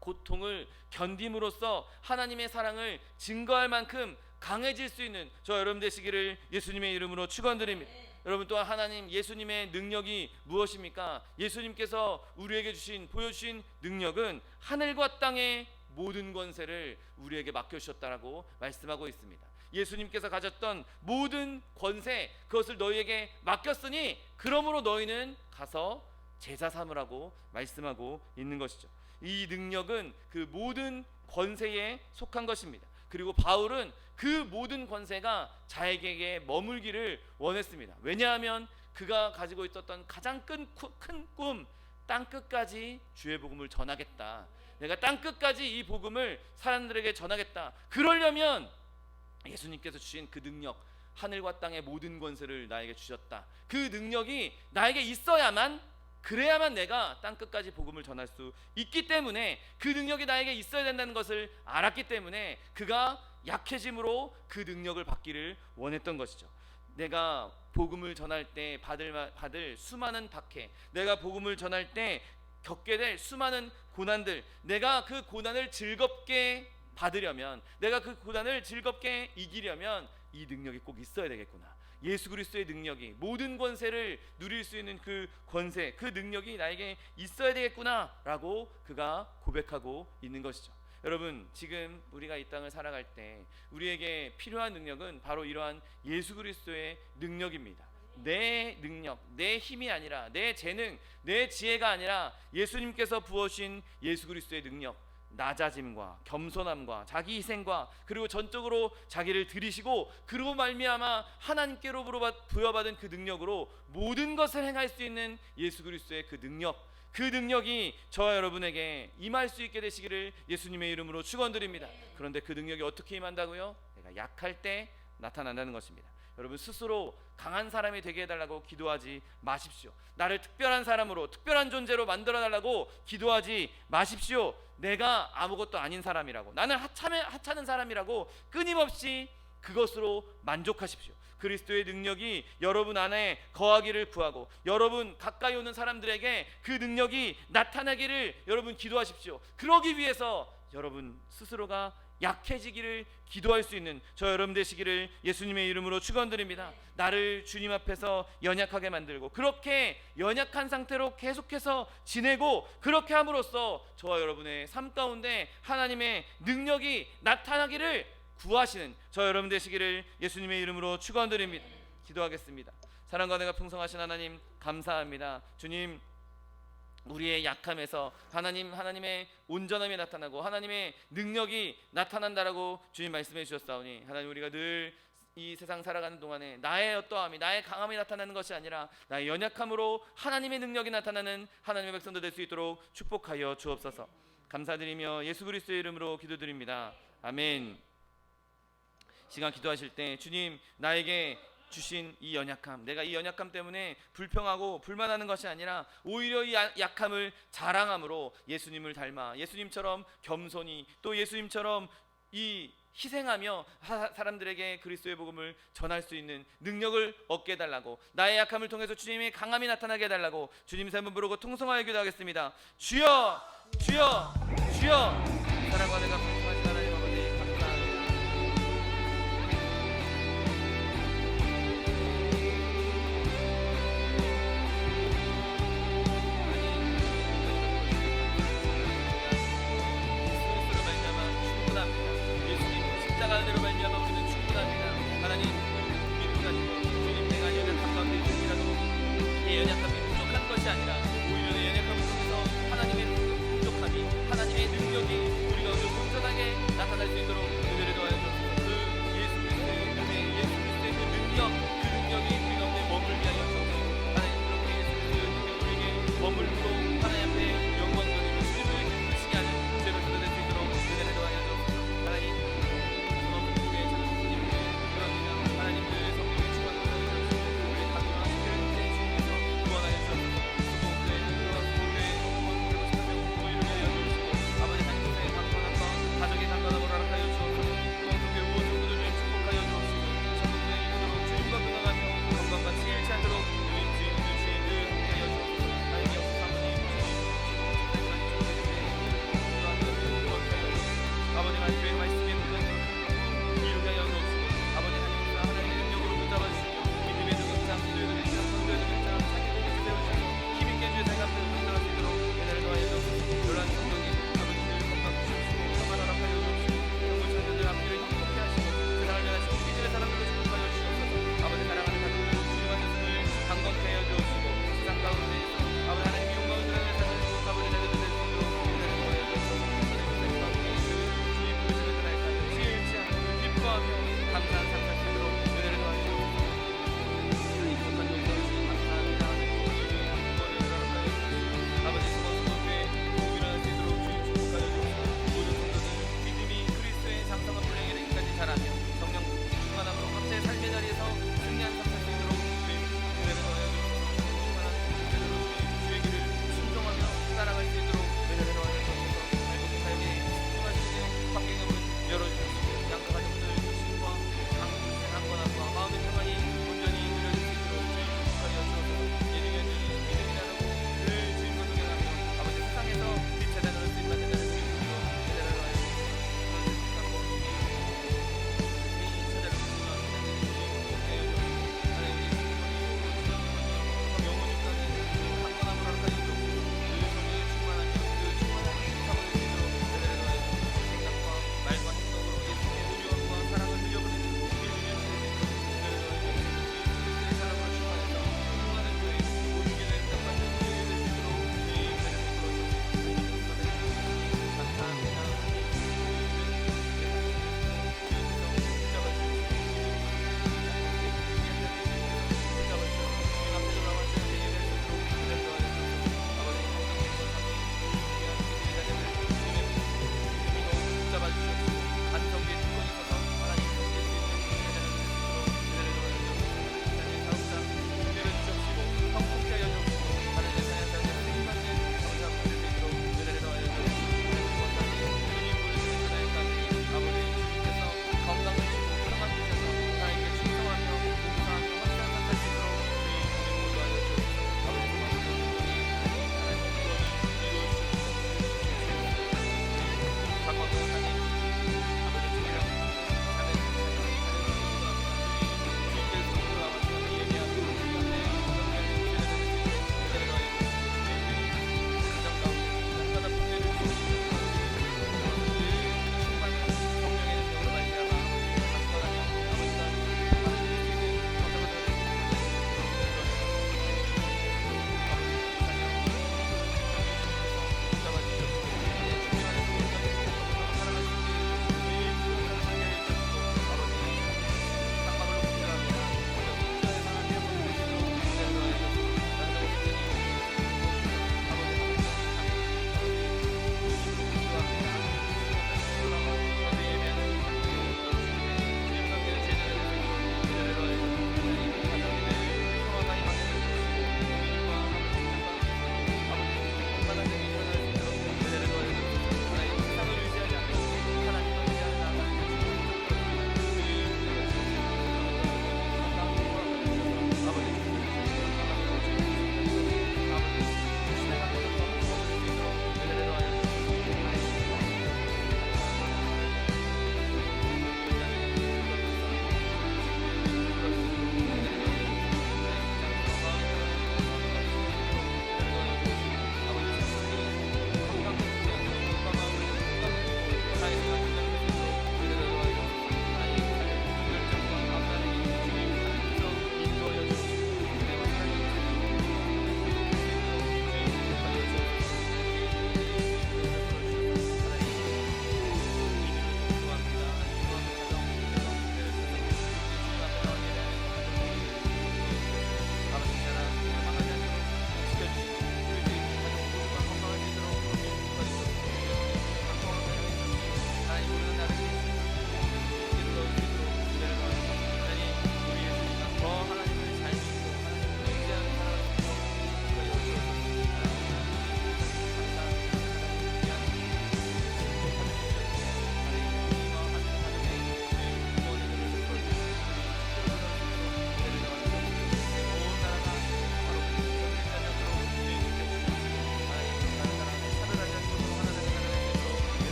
고통을 견딤으로써 하나님의 사랑을 증거할 만큼 강해질 수 있는 저 여러분 되시기를 예수님의 이름으로 축원드립니다. 여러분, 또한 하나님 예수님의 능력이 무엇입니까? 예수님께서 우리에게 보여주신 능력은 하늘과 땅의 모든 권세를 우리에게 맡겨주셨다라고 말씀하고 있습니다. 예수님께서 가졌던 모든 권세, 그것을 너희에게 맡겼으니 그러므로 너희는 가서 제자 삼으라고 말씀하고 있는 것이죠. 이 능력은 그 모든 권세에 속한 것입니다. 그리고 바울은 그 모든 권세가 자에게 머물기를 원했습니다. 왜냐하면 그가 가지고 있었던 가장 큰 꿈, 땅끝까지 주의 복음을 전하겠다. 내가 땅끝까지 이 복음을 사람들에게 전하겠다. 그러려면 예수님께서 주신 그 능력, 하늘과 땅의 모든 권세를 나에게 주셨다. 그 능력이 나에게 있어야만, 그래야만 내가 땅끝까지 복음을 전할 수 있기 때문에, 그 능력이 나에게 있어야 된다는 것을 알았기 때문에 그가 약해짐으로 그 능력을 받기를 원했던 것이죠. 내가 복음을 전할 때 받을 수많은 박해, 내가 복음을 전할 때 겪게 될 수많은 고난들, 내가 그 고난을 즐겁게 받으려면, 내가 그 고난을 즐겁게 이기려면 이 능력이 꼭 있어야 되겠구나. 예수 그리스도의 능력이, 모든 권세를 누릴 수 있는 그 권세, 그 능력이 나에게 있어야 되겠구나 라고 그가 고백하고 있는 것이죠. 여러분, 지금 우리가 이 땅을 살아갈 때 우리에게 필요한 능력은 바로 이러한 예수 그리스도의 능력입니다. 내 능력, 내 힘이 아니라, 내 재능, 내 지혜가 아니라 예수님께서 부어주신 예수 그리스도의 능력, 낮아짐과 겸손함과 자기 희생과, 그리고 전적으로 자기를 들이시고, 그리고 말미암아 하나님께로 부여받은 그 능력으로 모든 것을 행할 수 있는 예수 그리스도의 그 능력, 그 능력이 저와 여러분에게 임할 수 있게 되시기를 예수님의 이름으로 축원드립니다. 그런데 그 능력이 어떻게 임한다고요? 내가 약할 때 나타난다는 것입니다. 여러분, 스스로 강한 사람이 되게 해달라고 기도하지 마십시오. 나를 특별한 사람으로, 특별한 존재로 만들어달라고 기도하지 마십시오. 내가 아무것도 아닌 사람이라고, 나는 하찮은 사람이라고 끊임없이 그것으로 만족하십시오. 그리스도의 능력이 여러분 안에 거하기를 구하고, 여러분 가까이 오는 사람들에게 그 능력이 나타나기를 여러분 기도하십시오. 그러기 위해서 여러분 스스로가 약해지기를 기도할 수 있는 저 여러분 되시기를 예수님의 이름으로 축원드립니다. 나를 주님 앞에서 연약하게 만들고, 그렇게 연약한 상태로 계속해서 지내고, 그렇게 함으로써 저와 여러분의 삶 가운데 하나님의 능력이 나타나기를 구하시는 저 여러분 되시기를 예수님의 이름으로 축원드립니다. 기도하겠습니다. 사랑과 은혜가 풍성하신 하나님, 감사합니다. 주님, 우리의 약함에서 하나님의 온전함이 나타나고 하나님의 능력이 나타난다라고 주님 말씀해 주셨사오니, 하나님, 우리가 늘 이 세상 살아가는 동안에 나의 어떠함이, 나의 강함이 나타나는 것이 아니라 나의 연약함으로 하나님의 능력이 나타나는 하나님의 백성들 될 수 있도록 축복하여 주옵소서. 감사드리며 예수 그리스도의 이름으로 기도드립니다. 아멘. 시간 기도하실 때 주님, 나에게 주신 이 연약함, 내가 이 연약함 때문에 불평하고 불만하는 것이 아니라 오히려 이 약함을 자랑함으로 예수님을 닮아 예수님처럼 겸손히, 또 예수님처럼 이 희생하며 사람들에게 그리스도의 복음을 전할 수 있는 능력을 얻게 해달라고, 나의 약함을 통해서 주님의 강함이 나타나게 해달라고 주님 세 번 부르고 통성하여 기도하겠습니다. 주여, 주여, 주여. 사랑과 내가 풍성하신 하나님 아버지, 감사합니다. 예수로 말미암아 충분합니다. 예수님 십자가 은혜로 말미암아 우리는 충분합니다. 하나님, 믿음 가지고 주님, 내가 연약한 가운데 있을지라도 내 연약함이 부족한 것이 아니라 오히려 내 연약함을 통해서 하나님의 풍족함이, 하나님의 능력이 우리 가운데 온전하게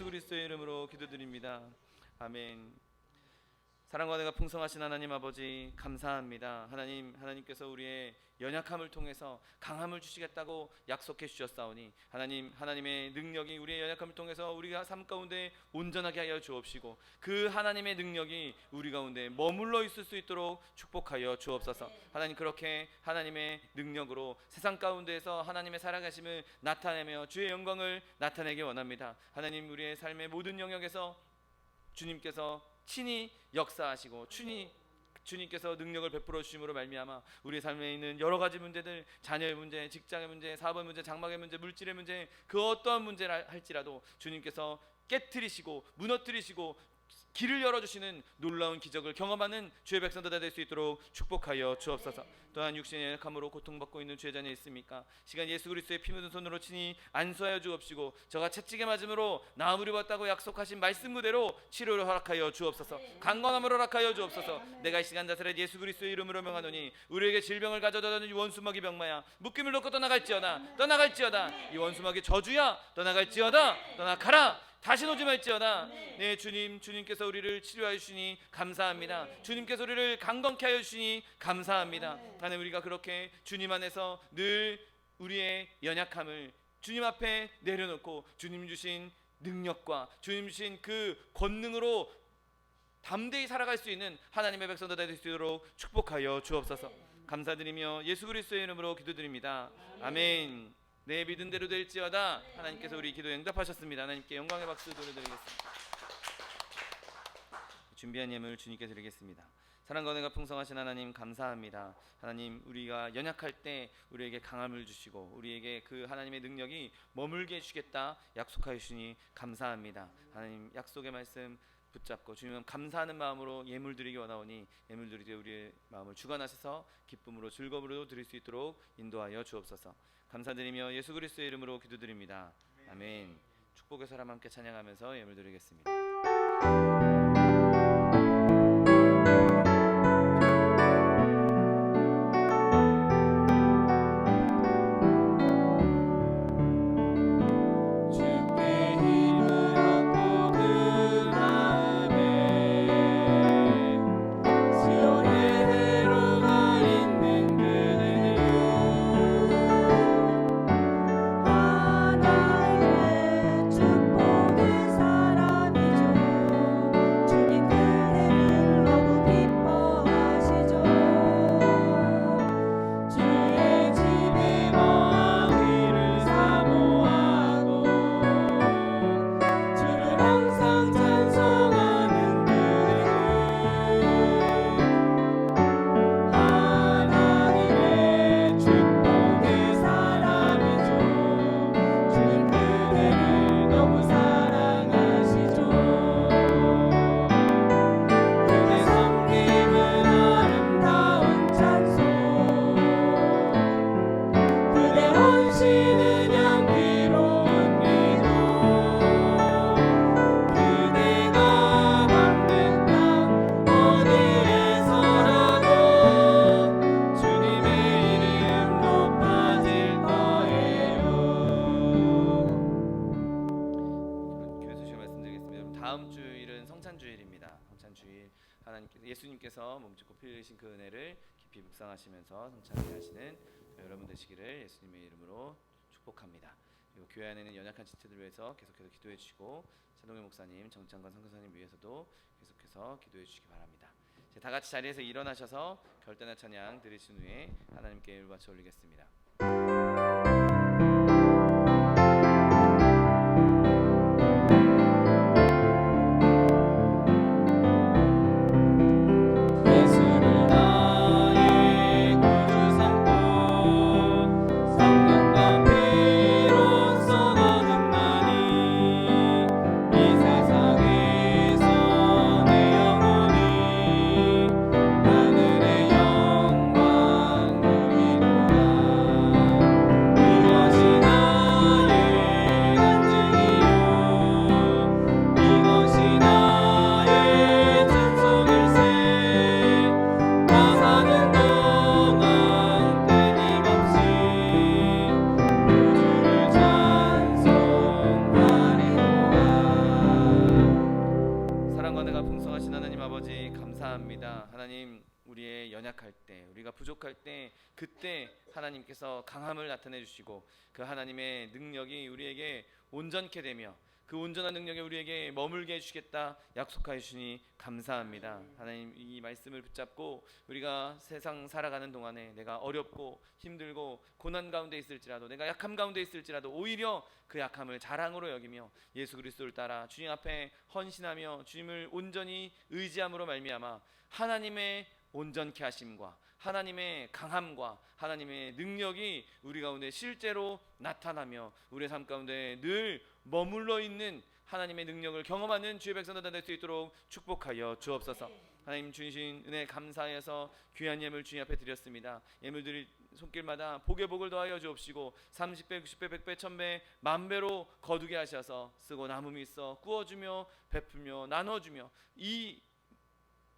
예수 그리스도의 이름으로 기도드립니다. 아멘. 사랑과 은혜가 풍성하신 하나님 아버지 감사합니다. 하나님께서 우리의 연약함을 통해서 강함을 주시겠다고 약속해 주셨사오니 하나님의 능력이 우리의 연약함을 통해서 우리가 삶 가운데 온전하게 하여 주옵시고 그 하나님의 능력이 우리 가운데 머물러 있을 수 있도록 축복하여 주옵소서. 하나님, 그렇게 하나님의 능력으로 세상 가운데에서 하나님의 살아가심을 나타내며 주의 영광을 나타내기 원합니다. 하나님, 우리의 삶의 모든 영역에서 주님께서 친히 역사하시고 주님께서 능력을 베풀어 주심으로 말미암아 우리 삶에 있는 여러 가지 문제들, 자녀의 문제, 직장의 문제, 사업의 문제, 장막의 문제, 물질의 문제, 그 어떠한 문제라 할지라도 주님께서 깨트리시고 무너뜨리시고 길을 열어주시는 놀라운 기적을 경험하는 주의 백성들 될 수 있도록 축복하여 주옵소서. 또한 육신의 약함으로 고통받고 있는 주의 자녀 있습니까? 시간 예수 그리스도의 피 묻은 손으로 친히 안수하여 주옵시고 저가 채찍에 맞음으로 나음을 입었다고 약속하신 말씀 그대로 치료를 허락하여 주옵소서. 강건함을 허락하여 주옵소서. 내가 이 시간 나사렛 예수 그리스도의 이름으로 명하노니 우리에게 질병을 가져다 주는 이 원수마귀 병마야 묶임을 놓고 떠나갈지어다. 이 원수마귀 저주야 떠나갈지어다. 떠나가라. 다시 오지 말지어다. 네, 주님께서 우리를 치료하여 주시니 감사합니다. 주님께서 우리를 강건케 하여 주시니 감사합니다. 하나님, 우리가 그렇게 주님 안에서 늘 우리의 연약함을 주님 앞에 내려놓고 주님 주신 능력과 주님 주신 그 권능으로 담대히 살아갈 수 있는 하나님의 백성들 될 수 있도록 축복하여 주옵소서. 감사드리며 예수 그리스도의 이름으로 기도드립니다. 아멘. 내 믿은 대로 될지어다. 하나님께서 우리 기도에 응답하셨습니다. 하나님께 영광의 박수 돌려드리겠습니다. 준비한 예물 주님께 드리겠습니다. 사랑과 은혜가 풍성하신 하나님 감사합니다. 하나님, 우리가 연약할 때 우리에게 강함을 주시고 우리에게 그 하나님의 능력이 머물게 해주시겠다 약속하여 주시니 감사합니다. 하나님, 약속의 말씀 붙잡고 주님 감사하는 마음으로 예물 드리기 원하오니 예물 드릴 때 우리의 마음을 주관하셔서 기쁨으로 즐거움으로 드릴 수 있도록 인도하여 주옵소서. 감사드리며 예수 그리스도의 이름으로 기도드립니다. 아멘. 축복의 사람 함께 찬양하면서 예물 드리겠습니다. 예수님께서 몸짓고 피 흘리신 그 은혜를 깊이 묵상하시면서 성찬을 하시는 여러분 되시기를 예수님의 이름으로 축복합니다. 그리고 교회 안에는 연약한 지체들을 위해서 계속해서 기도해 주시고 차동일 목사님, 정창관 선교사님 위해서도 계속해서 기도해 주시기 바랍니다. 다 같이 자리에서 일어나셔서 결단의 찬양 드리신 후에 하나님께 예물 바쳐 올리겠습니다. 연약할 때, 우리가 부족할 때, 그때 하나님께서 강함을 나타내 주시고 그 하나님의 능력이 우리에게 온전케 되며 그 온전한 능력이 우리에게 머물게 해주시겠다 약속하여 주시니 감사합니다. 하나님, 이 말씀을 붙잡고 우리가 세상 살아가는 동안에 내가 어렵고 힘들고 고난 가운데 있을지라도, 내가 약함 가운데 있을지라도 오히려 그 약함을 자랑으로 여기며 예수 그리스도를 따라 주님 앞에 헌신하며 주님을 온전히 의지함으로 말미암아 하나님의 온전케 하심과 하나님의 강함과 하나님의 능력이 우리 가운데 실제로 나타나며 우리의 삶 가운데 늘 머물러 있는 하나님의 능력을 경험하는 주의 백성들 다 될 수 있도록 축복하여 주옵소서. 하나님 주신 은혜 감사해서 귀한 예물 주님 앞에 드렸습니다. 예물 드릴 손길마다 복에 복을 더하여 주옵시고 30배, 60배, 100배, 1000배, 만배로 거두게 하셔서 쓰고 남음이 있어 구워주며 베풀며 나눠주며 이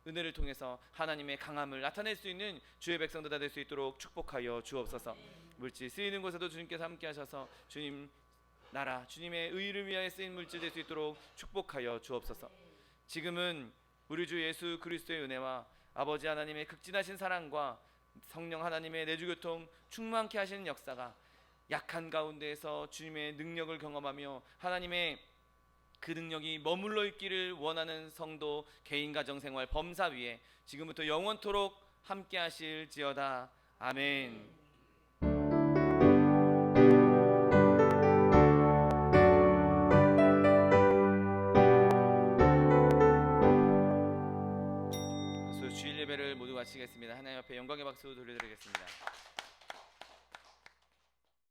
은혜를 통해서 하나님의 강함을 나타낼 수 있는 주의 백성들 다 될 수 있도록 축복하여 주옵소서. 물질 쓰이는 곳에도 주님께서 함께 하셔서 주님 나라, 주님의 의를 위하여 쓰인 물질 될 수 있도록 축복하여 주옵소서. 지금은 우리 주 예수 그리스도의 은혜와 아버지 하나님의 극진하신 사랑과 성령 하나님의 내주교통 충만케 하시는 역사가 약한 가운데에서 주님의 능력을 경험하며 하나님의 그 능력이 머물러 있기를 원하는 성도 개인 가정 생활 범사 위에 지금부터 영원토록 함께 하실지어다. 아멘. 주일 예배를 모두 마치겠습니다. 하나님 앞에 영광의 박수 돌려드리겠습니다.